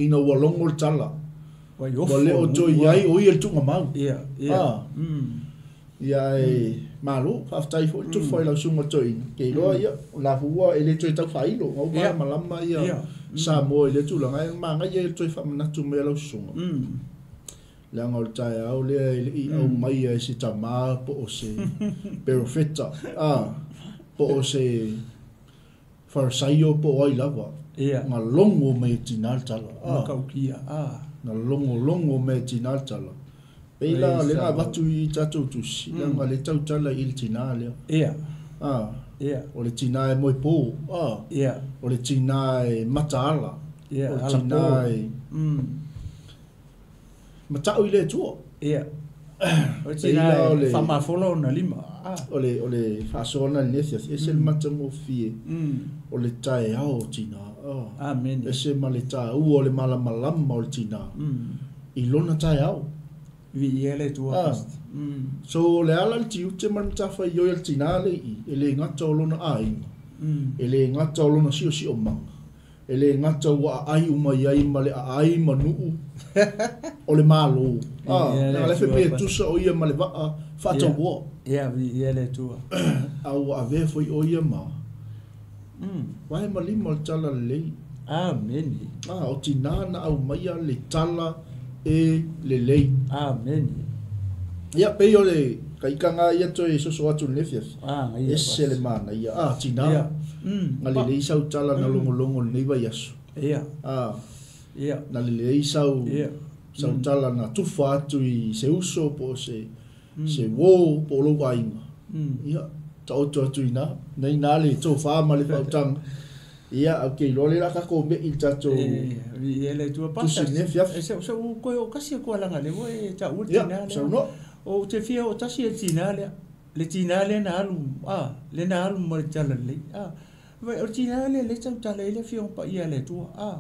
ina walongo tala wale o to iai o ia tunga mau ia malo aftai fo to foi la sunga to in ke lo ia la fuwa ele to ta fai lo o ba malama ia sa mo ele tu la ngai manga ia to fa na tu me lo sunga la ngol tai au le i au mai e si tama po o se perfetta po o se farsaio po ai lava nga longo me tinal tala kaukia na longo me tinal tala peila le na batu i tatu tu si nga le tau tala il tinale o le tina e moi po o le tina e mataala o le tina e matau ile tu o tina fama folo na lima o le fasona le sia ese matamo fie o le tai ao tina amen ese maleta o le malama o le tina i lona tai ao vi ele tu so le ala ti ute man ta fa yo el tina le ele ngata o lona ai ele ngata o lona si o mang ele ngata wa ai uma ai male ai manu o le malo na le fe tu so o ia male va fa to wo vi ele tu au ave foi o ia ma vai mali mo tala le amen o tina na au mai le tala e le lei amen ia pe yo le kai kanga ia to e so atu nefias ese le mana ia tina ngali le sau tala na longo nei vai aso na lelei sau tala na tufa atu i se uso po se wō po lo wainga. Ia, ta oto atu ina, nei nale tō whāma le whautanga. Ia, au kei lole la kako me i tato tusi ne fiafi. Sa u koe o kasi a kualanga le woe ta ua tina le. O te fia o tasi e tina le. Le tina le na alu, le na alu mo le tala le. Vai o tina le tau tala le fia pa ia le tua.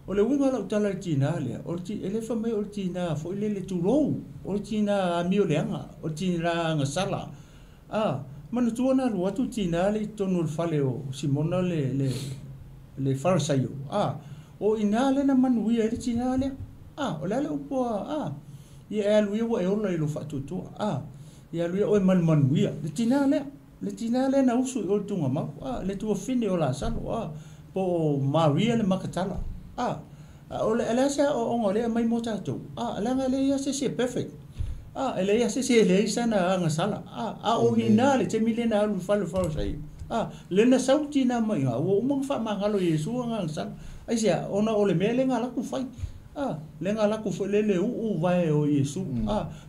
O le winga la utala le tina le. O le fa mai o le tina fo ile le turou. O le tina mio leanga. O le tina ngasala. Mana tua na lua tu tina le tonu le fale o Simona le farisaio. O ina le na manuia le tina le. O le upoa. Ia e aluia wa e ola i lo fatutua. Ia aluia o e manuia. Le tina le na usu i o le tunga mau. Le tua fine o la salo. Po Maria le makatala. O le alasa o ongo le mai mo tatou. Alanga le ia se perfect. Ele ia se le isa na ngasala. O ina le te milena alu falo sai. Le na sauti na mai o mo fa mangalo Yesu ngasala. Ai sia ona o le mele ngala ku fai. Le ngala ku fai le u vai o Yesu.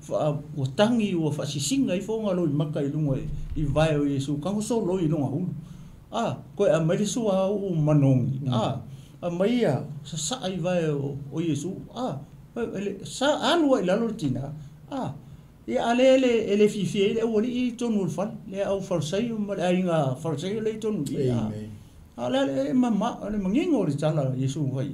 O tangi o fa sisinga I fo ngalo I maka I lunga I vai o Yesu. Kango so lo I lunga hulu. Ko a mai su a u manongi. A mai a sa I vai o Yesu. Sa alu I lalo tina. Ia ale ele fifi ele o li tonu fal le au farsai ma ainga farsai le tonu ia ale mama ale mangingo ri tala Yesu vai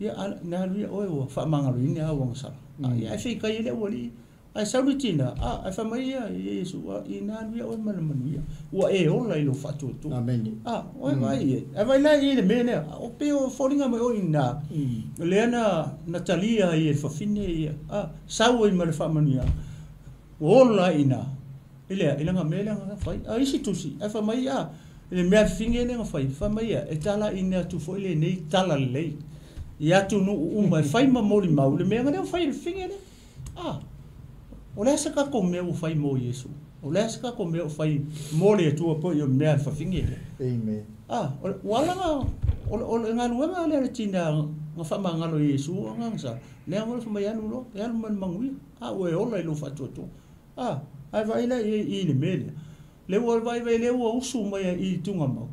ia na ri o fa manga ri ni a wang sa ia fi kai le o li ai salutina ai fa mai Yesu ina ri o ma manuia o e o la lo fatu tu amen o vai vai la i le mene o pe o folinga mai o ina le na Natalia I fa fine ia sau I ma le fa mania o la ina ile nga mele nga fai isi tusi ai fa mai le me finge le nga fai fa mai e tala ina tu fo le nei tala le ia tu no mai fai ma moli mau le me nga fai le finge le o le sa ka ko me o fai mo Yesu o le sa ka ko me o fai mo le tu po yo me fa finge le amen wala nga o nga luenga le tina nga fa mangalo Yesu nga sa le nga fa mai anu lo ya man mangui o e ola I lo fa tu ai vai la I le mele le o vai le o usu mai I tunga mau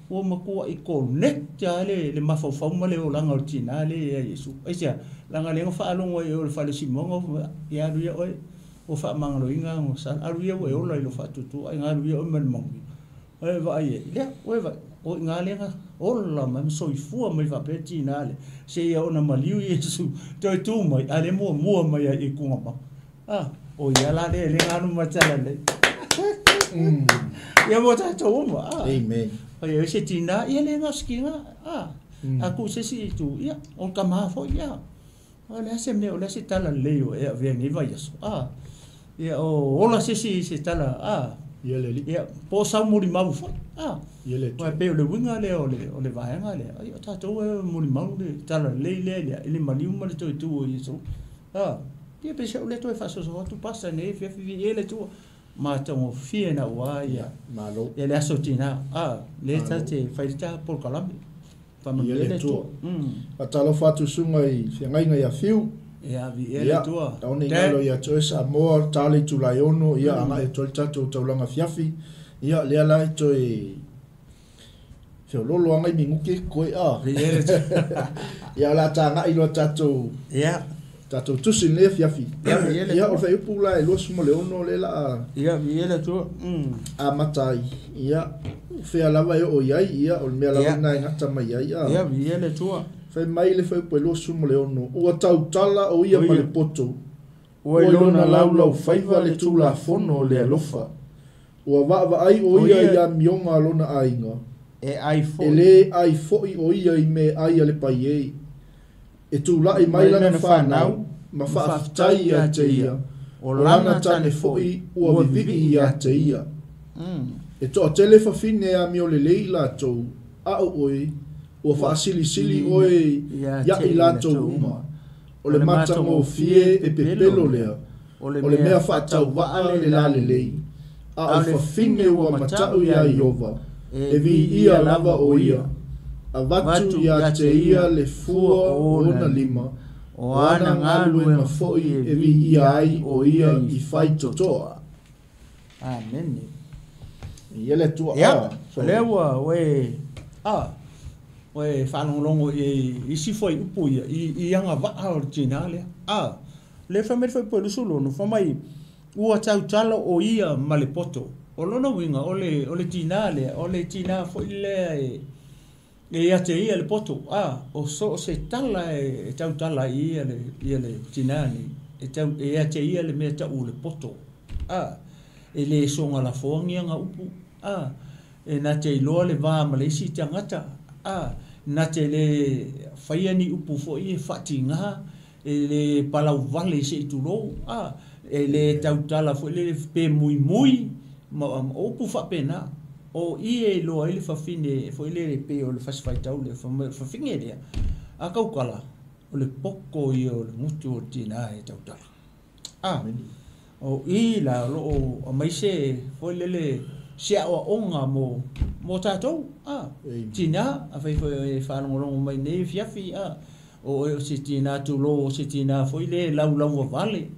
o makua I connect ya le mafau ma le o langa o tina le Yesu ai sia langa le nga fa alongo I o fa le simongo ya ru o fa mangalo inga o sa aru ia o e ola I lo fa tu ai nga ru ia o man mangui ai vai le o nga le nga ola ma so I fu mai va pe tina le se ia ona maliu Yesu toi tu mai ale mo mai I kunga ma o ia la le nga no matala le ia mo ta to mo amen ai se tina ia le nga skinga aku se si tu ia on kama fo ia ole se me ole se tala le o ia veni vai Yesu ia o ola se tala ia le ia po sa muri mau fo ia le wa pe le winga le o le vaenga le ai ta to muri mau le tala le ile maliu ma le to tu Yesu ia pe se le to fa so tu passa ne fi ele tu ma to fi na wa ia malo ia le asotina le ta te fa sta por kalambi fa ma le tu atalo fatu sunga I ngai ia fiu ia vi ele tu tauni ngalo ia choisa mo tali tu laiono ia anga e tol tatu taulanga fiafi ia le ala to se lolo anga minguke koe ia la tanga I lo tatu ia tato tusi le fiafi ia o fai pula e lo sumo le ono le la ia vi ele tu a matai ia fe alava o ia o me alava na ngata mai ia vi ele tu fai mai le fai pelo sumo le ono o tau tala o ia ma le poto o lona laulau fai vale tu la fono le alofa o va ai o ia mionga lona ainga ai fo ele ai fo o ia I me ai ale pai e tu la I mai lana whanau ma whaafitai ia te ia o lana tane foi ua vivi ia te ia e toa tele whawhine a mi o le lei la tau au oi ua whaasili oi ia I la tau uma o le mata ngō fie e pepelo lea o le mea whaatau waa le la le lei a o whawhine ua matau ia I ova e vi ia lava o ia Avatu ia te ia le fua ona lima. O ana ngalu e mafoi e vi ia ai o ia I fai totoa. Amen. Ia le tua. Ia, lewa we we whanongongo I sifoi upu ia, I anga waa o tina lea. Le whamere whai pōlu sulo, no whamai ua tau tala o ia malepoto. O lona winga, o le tina lea, o le tina fo lea e ate ia le poto. O se tala e tau tala ia le tina ni, e ate ia le mea tau le poto. E le songa la fongi anga upu. E na te iloa le vā malesi te angata. Na te le whaia ni upu fo I e whati ngā. E le palau vale se I tūrou. E le tautala fo le pe mui mui. Ma upu whapena. O I e loa I le whawhine fo le pe o le whaswhaitau le whawhinge rea. A kaukala. O le poko I o le mutu o tina e tautala. O I la lo o maise fo le sia o onga mo tātou. Tina, a whai whanongorongo mai nei fiafi. O se tina tulo, o se tina foi le lau vale.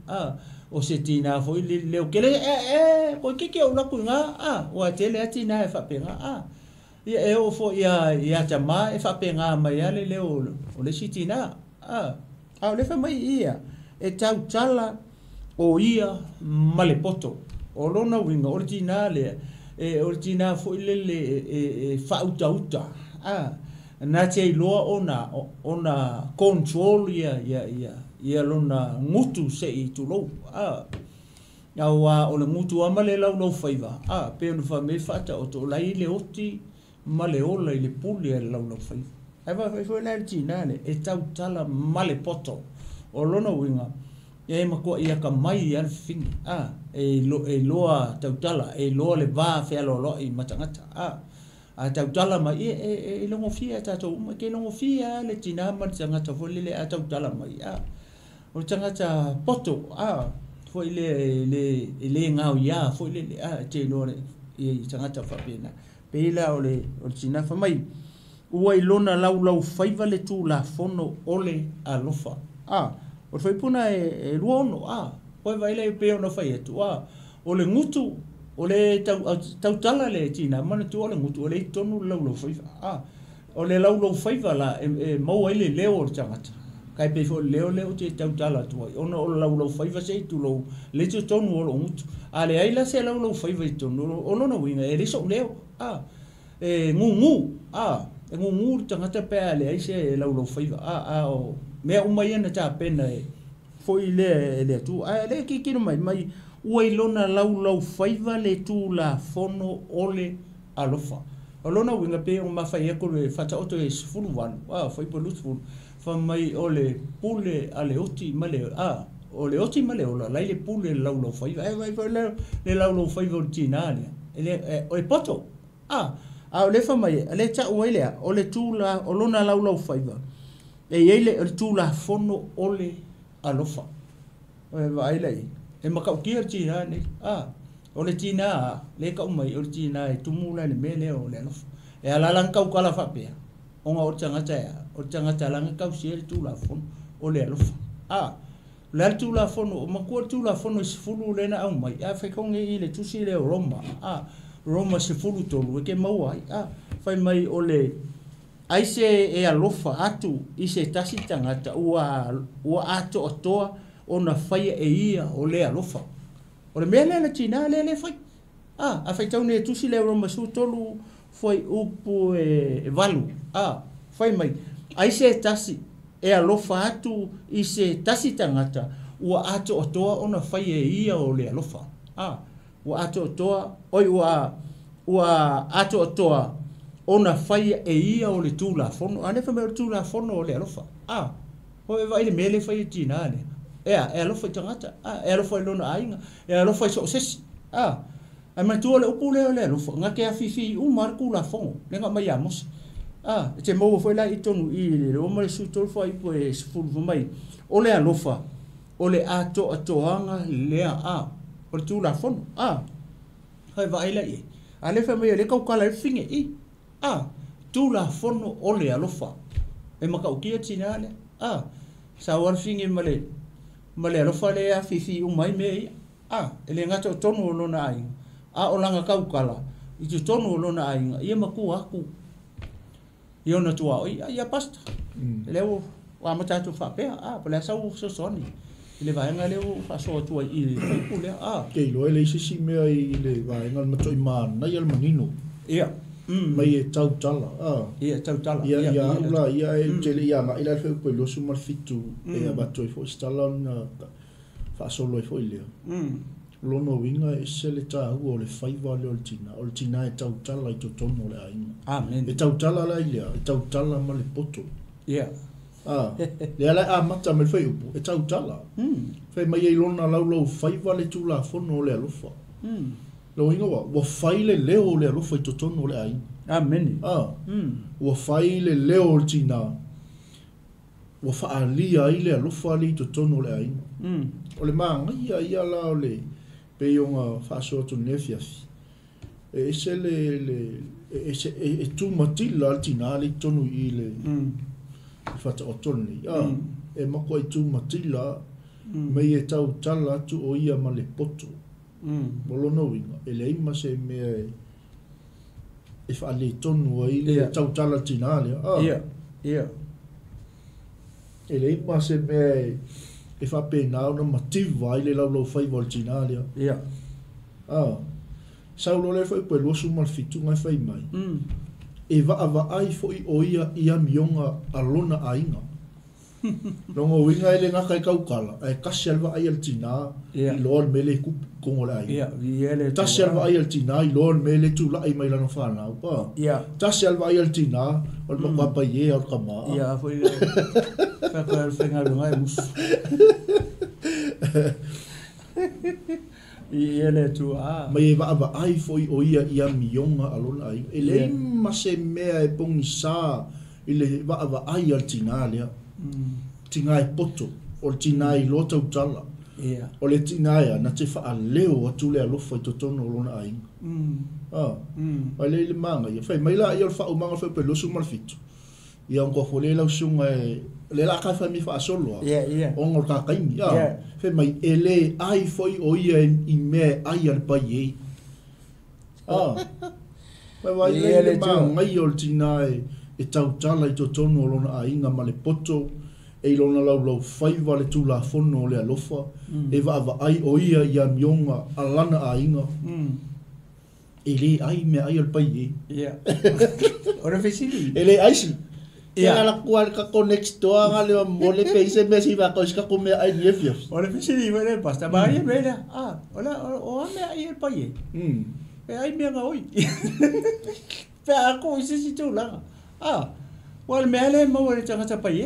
O se tina foi le leo kele, ko kike o laku ngā. O a tele a tina e whapenga. Ia e o fo ia tama e whapenga mai ale leo o le si tina. O le whamai ia, e tau tala o ia malepoto. O lona winga, o le tina lea. O le tina foi le whauta. Na te iloa ona control ia lona ngutu se I tulou. O le ngutu ama le lau whaiva. Pe onu whamei whata o to lai le oti ma le ola I le puli e lau whaiva. Haiwa le tina le e tau tala male poto. O lona winga. E makua ia ka mai al fingi. E loa tautala, e loa le vā whealolo I matangata. A tautala mai, e longo fia tatou, ke longo fia le tina ma tangata foli le a tautala mai. O tangata poto, foi le ngau ia, foi le te loa I tangata whapena. Peila o le tina whamai. Ua I lona lau whaiva le tū la fono ole a lofa. O fai puna e ruono, poi vai le peo no fai etu, o le ngutu, o le tautala le tina, mana tu o le ngutu, o le tonu laulo faiva, o le laulo faiva la, mau ele leo o tangata, kai pe fo leo te tautala tuai, ona o laulo faiva se tu lo, le te tonu o lo ngutu, le aila se laulo faiva I tonu, o lona winga, e riso leo, e ngungu tangata pea le aise laulo faiva, o mea umai ana tā pena e foi le tu le kikino mai ua ilona lau whaiva le tū la fono ole alofa o lona winga pe o mawhai eko le whata oto e sifuru wanu whai po lusfuru whamai o le pule a le oti ma le o le oti ma le ola lai le pule lau whaiva le lau whaiva o tinania o e poto o le whamai le ta ua ilea o le tū la o lona lau whaiva e ele o tu la fono ole alofa vai lei e makau kia tina ne o le tina le ka mai o tina e tumula le mele o le alofa e ala lang kau kala fa pe onga o tangata lang kau sie tu la fono ole alofa le tu la fono o makua tu la fono se fulu le na au mai fa konge I le tu si le Roma Roma se fulu tolu ke mau ai fai mai ole ai se e alofa atu I se tasi tangata ua ato o toa o na whaia e ia o le alofa. O le mea le tina le whai. A whai tau ne tusi le Roma su tolu whai upu e valu. Whai mai. Ai se tasi e alofa atu I se tasi tangata ua ato o toa o na whaia e ia o le alofa. Ua ato o toa, ua ato o toa ona whaia e ia o le tūla fono. Ane wha mea tūla fono o le alofa. Hoi vai le mele whaia tina ane. E alofa I tangata. E alofa I lona ainga. E alofa I so sesi. Ai mai tua le upu leo le alofa. Nga ke a fifi umar kula fono. Nenga mai amos. Te maua whai lai I tonu I le oma le su tolu whai po e sifuru mai. O le alofa. O le ato atoanga lea o le tūla fono. Hoi vai lai e. Ale wha mea le kaukala e finge I. tula fono ole alofa e maka ukia tina le sa war fingi male alofa le a fifi u mai me ele ngata tonu lo na ai o langa kaukala i tu tonu lo na ai ia maku aku io na tua oi ia pasta leo wa mata tu fa pe pala sa u so soni le vai nga leo fa so tua i le ke lo le sisi me ai le vai nga matoi man na ia manino ia mai e tau tala ia tau tala ia ula ia e tele ia ma ila fe pe lo sumar fitu e abatoi fo stalon fa solo fo ile lo no winga e sele ta u o le faiva le oltina e tau tala i to tono le ai amen e tau tala la ile e tau tala ma le poto ia le ala mata me fe upo e tau tala fe mai e lona lau faiva le tula fono le alofa lo inga wa faile leo le alofa i to tono le ai amen wa faile leo oltina wa faalia ile alofa le to tono le ai o le manga ia la o le pe yonga faso to nefias e se e tu matila altina le tonu ile fata otoni e mako e tu matila me e tau tala tu o ia ma le poto bolo no winga e le ima se me e fa le tonu o ile tau tala altina le ia e le ima se me e fa pena una motiva ile la lo fai voltinalia saulo le foi pelo sumal fitu ngai fai mai e va ai foi ia mionga alona ainga longo winga ile nga kai kaukala e kaselva ai altina i lor mele ku kongola ai taselva ai altina i lor mele tu la ai mai la no fana pa taselva ai altina ol pa pa ye ol kama foi fa ka fenga ngai mus ele tu mai va ai foi ia mionga alona ai ele ma se mea e pongi sa ile va ai altina le tingai poto o tinai lota utala o le tinai na te fa leo atu le alofa i totono lona ai le manga ia fai mai la ia fa o manga fa pelo sumal fitu ia ngo fo le la sunga le la ka fa mi fa solo o ngor ka kai fai mai ele ai foi o ia i me ai al paie vai le manga ia o tinai e tau tala i totono lona ai nga male poto e lona lau faiva le tula fono le alofa e va ai o ia mionga alana ainga e le ai me ai al paie ora fesili e le ai si e la kual ka connect to nga le mole peise me si va koska come ai nefios ora fesili vele basta vai vele ola o me ai al paie e ai me nga oi pe a ko si tu la wal me ale mo le tanga paie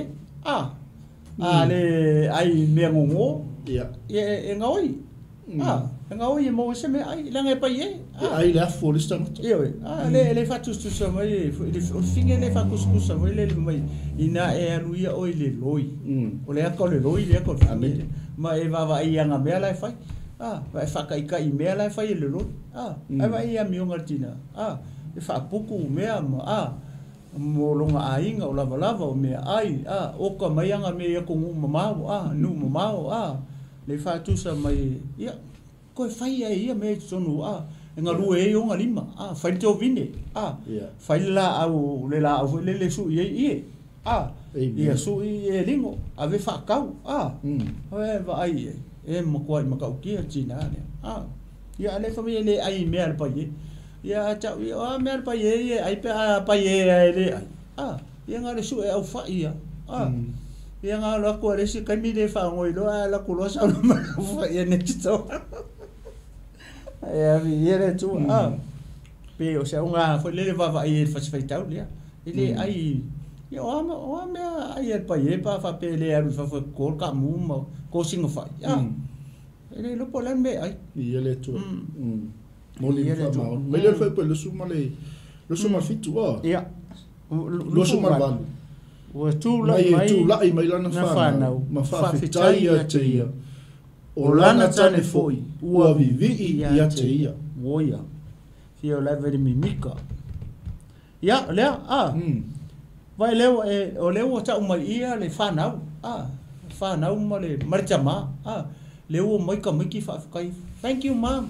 ale ai me ngongo e ngoi ngoi mo se me ai la ngai paie ai la folista le fatus tu so mai o finge le fakus kusa mai le mai ina e anu ia oi le loi o le ko le loi le ko ma e va ai anga me la fai vai fa kai me la fai le loi ai vai ia mi ongatina e fa puku me mo longa ainga o lava o me ai o ka mai anga me ko mamau nu mamau le fa tu sa mai ia ko fai ai ia me sonu nga lu e o nga lima fai to vine fai la au le la au le su ie ia su e lingo ave fa kau va ai e mo ko ma ka ki tina ia le fa le ai me al pa ye ia chau ia mer pa ye ai pa ye le ia nga le su e au fa ia ia nga lo ko le si ka mi le fa ngoi lo la ko lo sa ma fa ye ne tso ia vi ye tu pe o se nga fo le va ai fa fa tau le ile ai ia o me ai pa ye pa fa pe le ar fa ko ka mu mo ko singa fa ile lo po le me ai ia le tu moli fa ma mai le fa pe lo suma fitu ia lo suma van o tu la mai lana fa ma fa fitai te ia o lana tane foi ua vivi ia te ia oia fio la vere mimika ya le vai le o le o ta mai ia le fanau fanau ma le marchama le o mai ka mai ki fa kai thank you mom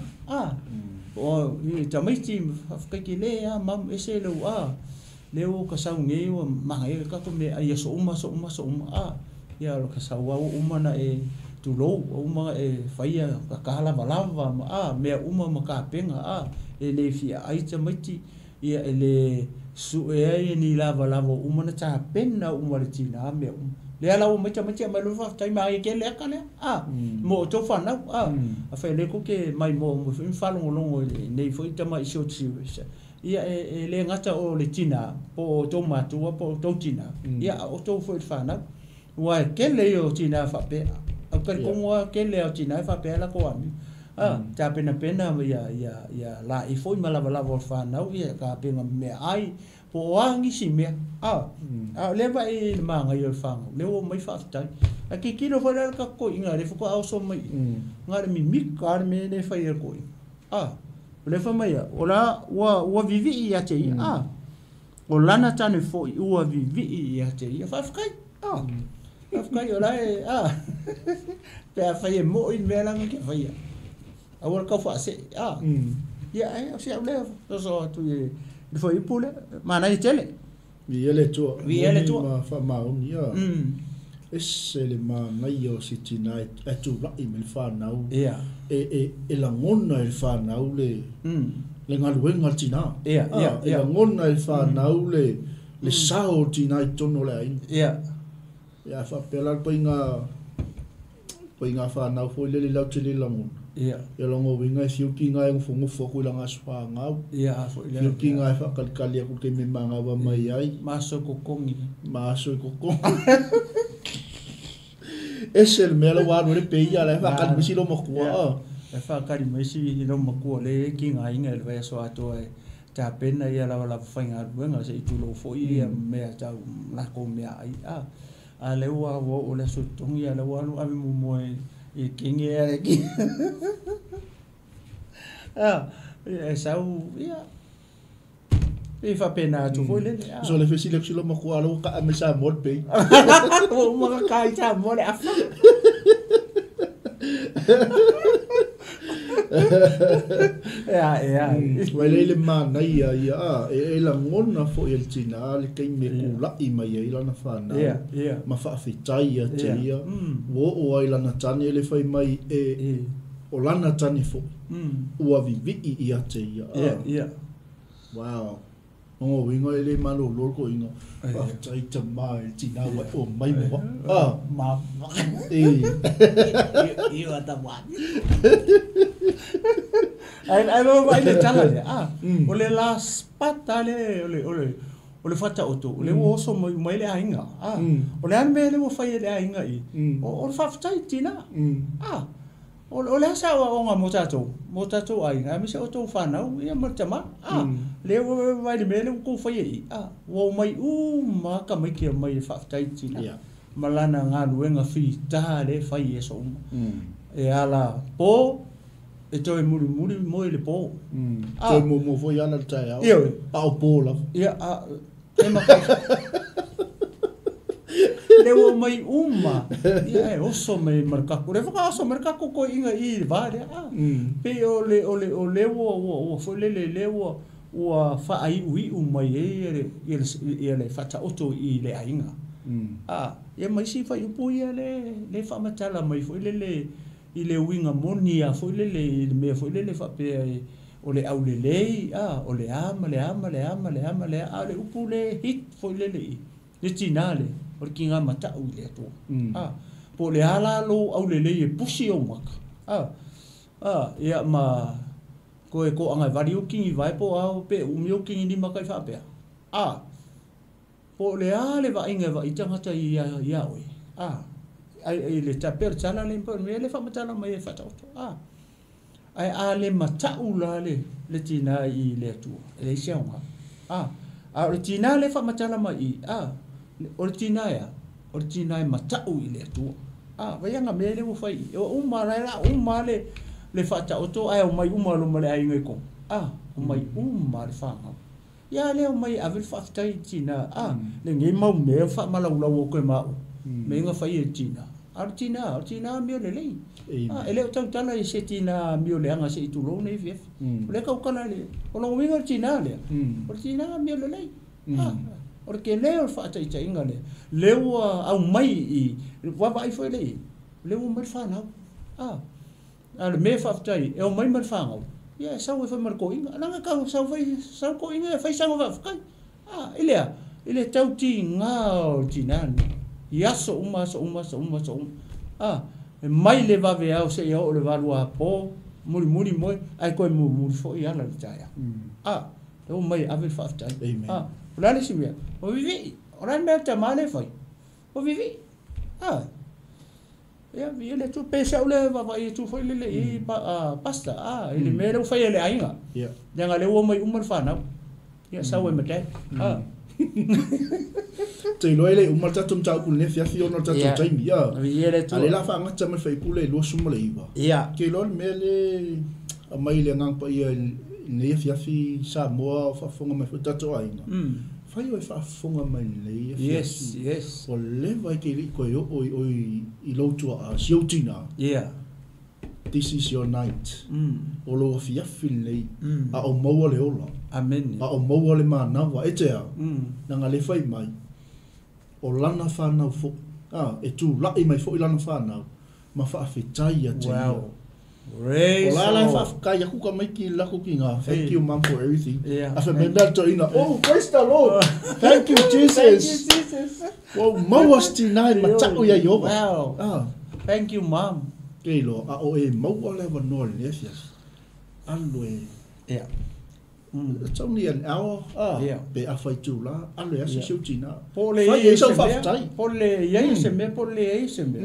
o ni ta mai ti fa ki le mam ese le le o ka sa nge o ma nge ka ko me ai so uma ya lo ka sa wa uma na tu lo uma faia ka lava lava me uma ma ka penga le fia ai ta mai ti ia le su ni lava lava uma na ta penna uma le tina me le ala o mai ma lu fa tai mai ke le ka le mo to fa na a fa le ko ke mai mo fa lo nei foi ta mai so tsi ia le ngata o le tina po to matu po to tina ia o to foi fa na wa ke le o tina fa pe a per como ke le o tina fa pe la ko ami ta pena ia la I foi mala fa na ia ka pena me ai po wangi si me le va I manga yo fa le o mai fa tai a ki kilo fa la ka ko inga le ko au so mai ngare mi ka me le fa ia ko le fa mai ola wa vivi ia te o lana tane fo ua vivi ia te ia fa kai kai ola pe fa ia mo in me la ke fa ia awal ka fa se ia ai se le so tu foi pule mana I tele vi ele to ma fa ma ia esse le ma nai o sitina e tu la I me fa na e la ngona e fa na le ngaluenga tina e la ngona e fa na le sao tina I tono le ai ia fa pela poinga fa na foi le la tele la ngona ia longo winga siu ki nga ngo fo la nga spa nga foi le ki nga fa kal ku ke me manga wa mai ai maso ko kongi ese el melo wa no le pe ia le fa kal misi lo mo ku e fa kal misi lo mo ku le ki nga inga le so ato e ta pena ia la fainga wenga se tu lo fo ia me ta la ko me ai a le wa o le so tongi le wa no ave mo I kingi e ki e sau ia e fa pena tu foi le so le fesi le silo mo ko alo ka me sa mod pe o mo ka sa mo le afa ia wa le mana ia e la ngona fo el tina le kai me kula I mai ia la fa na ma fa fitai ia te ia wo ai la na tani le fai mai o la na tani fo o vivi ia te ia wow o wingo le malo lo ko ino tai te mai tina wa o mai mo ma io ta wa ai lo vai le tala o le las patale o le fata oto o le oso mai le ainga o le ame le mo fai le ainga o le fatai tina o le sa o nga motato ainga me se oto fana ia martama le vai le mele ko fai o mai ma ka mai ke mai fatai tina malana nga luenga fi ta le fai eso e ala po e toi muri mo le po toi mo foi ana tai au po la ia e ma le o mai ia oso mai marka ko le fa so marka ko inga I vale pe o le o fo le o fa ai ui mai e le fa ta oto I le ainga e mai si fa yu ia le fa matala mai fo I le winga monia foi le me foi le fa pe o le au le o le ama le upule hit foi le tinale o kinga mata u le to po le ala lo au le e pusi o maka ia ma ko anga vari o kingi vai po au pe o mio kingi ni maka fa pe po le ale va inga va itangata ia oi ai le taper tala le po me le fa matala mai fa ta ai ale mata ula le tina I le tu le xiaunga le tina le fa matala mai o tina mata u le tu vai nga me le mo fai o ma le fa ta oto ai o mai uma lo male ai ngeko o mai uma le fa ia leo mai avel whaftai tina le ngai mau mea wha malau koe mau me inga whai e tina Artina mio le lei ele tau tala i se tina mio le anga se i tulo nei vef le kau kala le ono winga tina le Artina mio le lei or ke leo whaatai ta inga le leo au mai i wawa i foi lei leo mai whanau ale me whaftai e o mai mai whanau ia sau e whai marko inga nanga kau sau ko inga e whai sango whafkai ile tau ti ngao tinani Iaso uma mai le va ve au se o le valua po muri moi ai koe muri fo ia la taya o mai ave fafta la le simia o vivi ora me ta male foi o vivi ia vi le tu pesa o le va i tu foi le i pasta ele me le foi ele ainga ia danga le o mai umar fana ia sa we mate Te loele o marta tum tau kul ne fia fia no tatu taimi ya. Ale la fa ngata me fai pule lo sumale iwa. Ya. Ke lol mele a mai le ngang pa ia ne fia fi sa mo fa fonga me tatu ai. Fai o fa fonga mai le. Yes. O le vai ke ri ko yo o I lo tu a siotina. Yeah. This is your night. O lo fia fin le a o mo le ola. Amen. A o mo le mana wa etea. Na ngale fai mai. O lana whanau fo. E tu lai mai fo I lana whanau. Ma whaafetai a te. Wow. Praise O lana whaafetai a kuka mai ki lako ki ngā. Thank you, Mum, for everything. Yeah. A whamenda to ina. Oh, praise the Lord. Thank you, Jesus. Thank you, Jesus. Wow, mawas tinai matako ia Yehova. Wow. Thank you, Mum. Kei lo, a o e maua lewa noa le nefias. Alo e. Yeah. It's only an hour. Yeah. Be a whai tū la. Alo e asa siutina. Pole e sau whafetai. Pole iei se me, pole iei se me.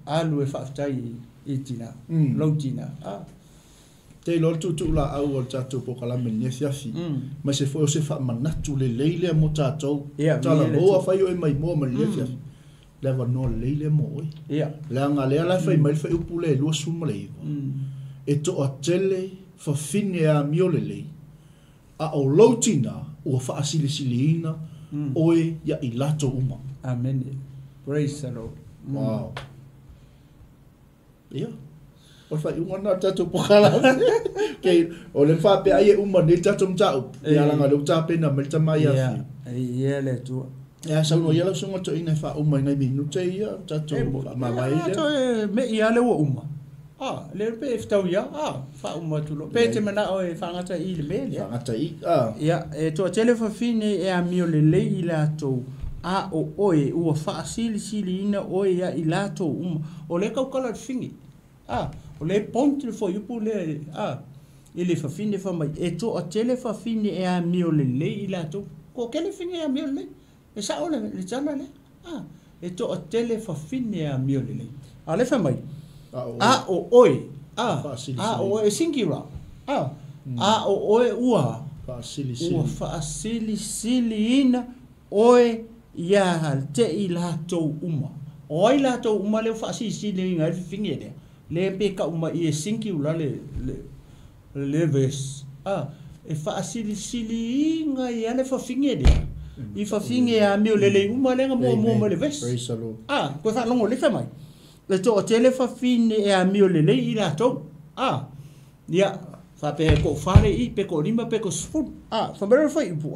Alu e whafetai I tina. Lau tina. Te lo tu la au o tātou po kalame nefiafi. Ma se fo se wha manatu le leile mo tātou. Tala hoa whai o e mai mua ma nefiafi. Lewa noa leile mo oi. Le anga lea lai whai mai whai upu le lua suma le iwa. E to a tele whawhine a miole lei. A o lautina o wha asili ina oe ia I lato uma. Amen. Praise the Lord. Wow. Ia. O whai unga na tātou pokala. Kei, o le whape aie uma ne tātou mtau. Ia langa leu tāpena me ta mai afi. Ia le tua. Ia sauno ia lau sunga to ina wha uma ngai minute ia tātou mawai le. Me ia le ua uma. Le pe ftau ia. Fa uma tulo. Pe te mana o e whangata I le me le. Whangata I. Ia, toa telefa fine e a mio le le I lato. A o oe ua wha sili ina oe ia I lato uma. O le kaukala fingi. O le point le fo yupu le. I le fafine fa mai. E toa telefa fine e a mio le le I lato. Ko kele fine e a mio le. E sa o le tana le. E toa telefa fine e a mio le le. A le fa mai. A o oe. A o oe singira. A o oe ua. Ua wha sili ina oe ia te I lato uma. O I lato uma leo wha sili ina e finge le. Le peka uma I e singira le ves. E wha sili ina I ale wha finge le. I wha finge a mio lele uma lenga mua le ves. Praise the Lord. Koe wha longo le wha mai. Le to o tele fa fine e a mio le I lato. Ia, fa pe ko fare I pe ko lima pe ko spun. Fa bere fa ipu.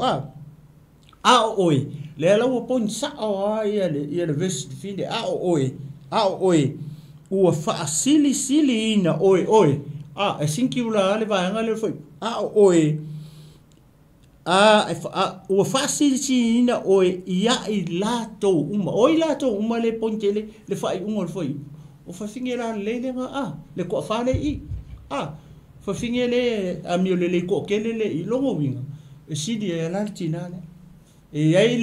Oi. Le ala o pon sa o ia le ves fine. Oi. Ua fa sili ina oi. E sinki ula le va nga le foi. Oi. Ua fa sili ina oi ia I lato uma. Oi lato uma le pontele le fa I unga le foi. O fa fingera le nga le ko fa le I. Fa fingele a mio le ko kele le I longo winga. E sidi e la tina le. E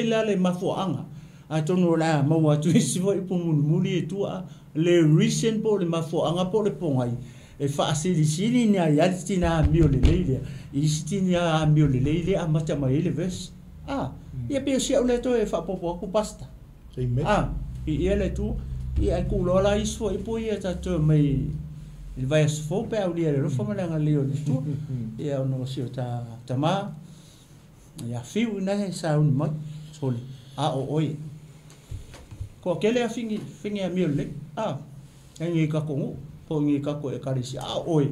la le mafuanga. A tono la maua tu isi foi po muli e tua le recent po le mafuanga po le pongai. E fa sili ni a tina mio le le. I sitini a mio le a mata mai le ves. Ia pe sia le to e fa popo ku pasta. Amen. I ele tu I al kulo la isfo I po ia ta to mai I vai as fo pe au lia ro fo malanga leo ni tu. Ia ono sio ta ma. Ia fiu na he sa un mai soli. A o oi. Ko kele a fingi a mio le. Ngi ka ko po ngi ka ko e karisi a oi.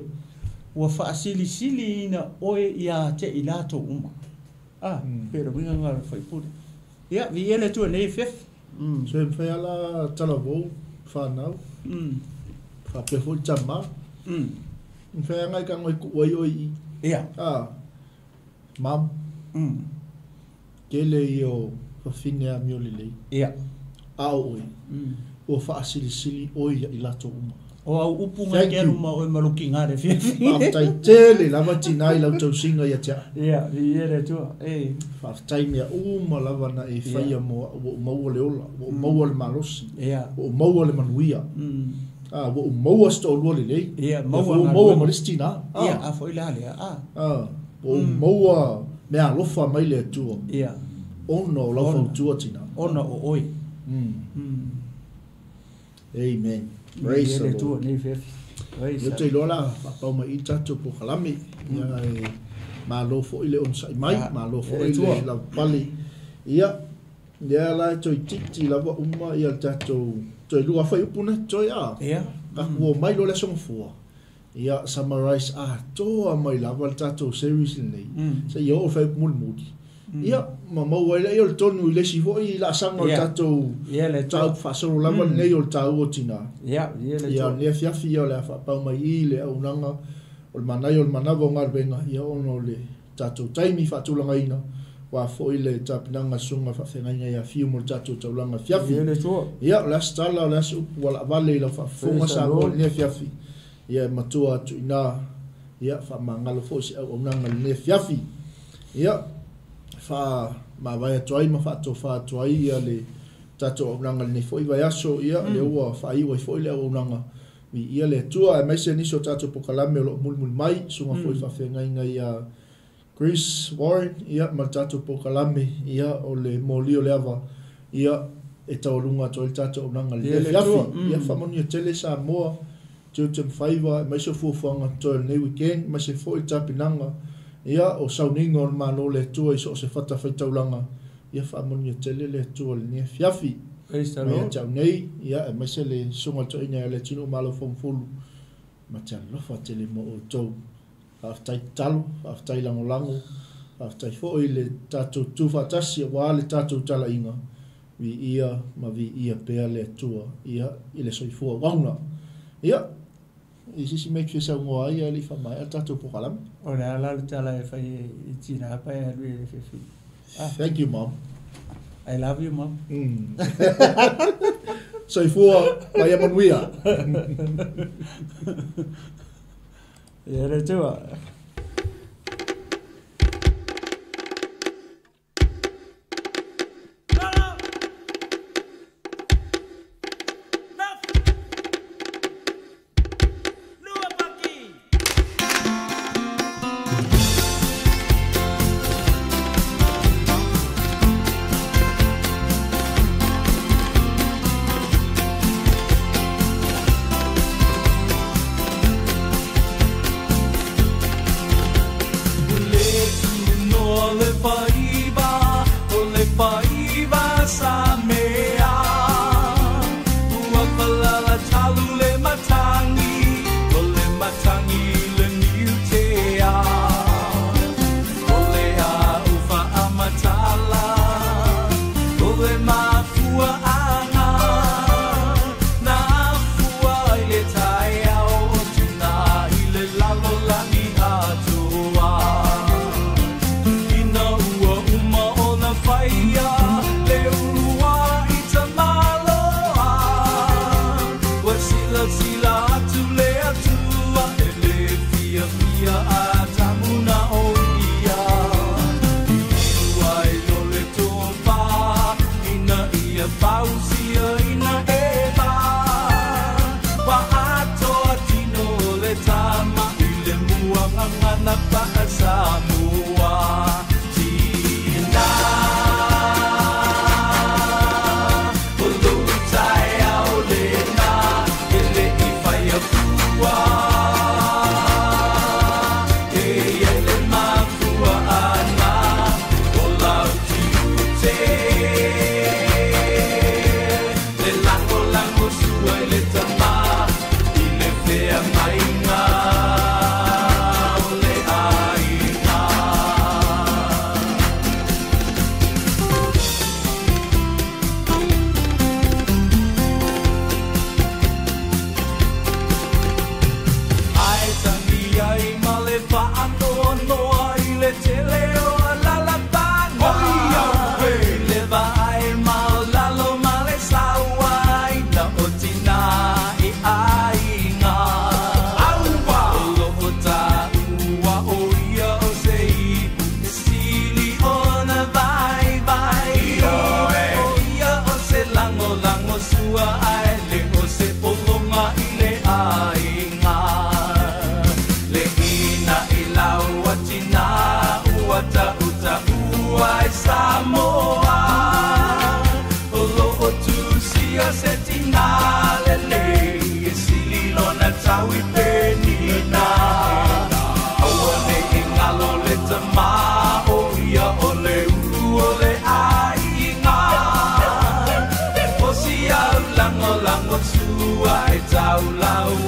Ua fa sili na oi ia te ilato uma. Pero vinga ngar fai pure. Ia vi ele tu nei fef. So em fai ala talavo fa nau. Fa pe fo chama. Fai ngai ka ngoi ku oi. Ia. Mam. Kele io fa finga mio le. Ia. A oi. O fa sili oi ilato uma. O au upunga ke ruma o maluki ngare fia. Aftai tele lava tinai lau tau singa ia tia. Ia, vi ere tu. Aftai mea uma lava na e whaia mo maua le ola, o maua le malosi, o maua le manuia. O maua sto lua le lei. Ia, maua malistina. Ia, a foi la le. O maua mea lofa mai le tua. Ia. Ono lofa tua tina. Ono o oi. Amen. Praise the Lord. Yo te lola pau mai I tatu po kalami. Ia e malo fo ile on sai mai, malo fo ile la pali. Ia la toi titi la uma ia tatu. Toi lua fai upuna toi a. Ia. Ka wo mai lo le song fo. Ia summarize to mai la val tatu series nei. Se yo fai mul. Ia mau ele yo tonu ile si fo I la sanga tatu. Ia le tau fa so la val nei yo tau o tina. Ia le ia le fiafi o le fa pau mai I le au nanga o le manavo ngar benga ia ono le tatu taimi fa tulanga ina wa fo ile tapinanga sunga fa fenga ia fiu mo tatu tulanga fiafi ia la stala la su wala vale la fa funga sa mo le fiafi ia matua tu ina ia fa mangalo fo si au nanga le fiafi ia fa ma vai toi ma fa to fa toi ia le tatu o nanga le foi vai aso ia le ua fa I wa foi le o nanga mi ia le tua mai se ni so tatu po kalame lo mul mai sunga foi fa fenga ia Chris Warren ia ma tatu po kalame ia o le molio le ava ia e taurunga to tatu o nanga le fiafi ia fa moni tele sa mo tutum faiva mai so fu fanga to le weekend mai se foi tapinanga ia o sauninga o malo le tua so se fata fa taulanga ia fa moni tele le tua le fiafi Praise the Lord. Lord. Ia nei ia mai se le sunga to ina le tino malo fomfulu ma tau lo fa tele mo o to aftai talo aftai langolango aftai fo ile tatu tu fatasi wa le tatu tala inga vi ia ma vi ia pe le tua ia ile soifua wauna ia isi make sure sa ngoa ia li fa mai tatu po kalam Ora la tala e fai tina pa e le fefi. Thank you mom. I love you mom. Soifua mai manuia. Era tua. na le le sili lona tawi penina awone ingalo le tama o ia ole ole ainga o sia lango lango tua e tau lau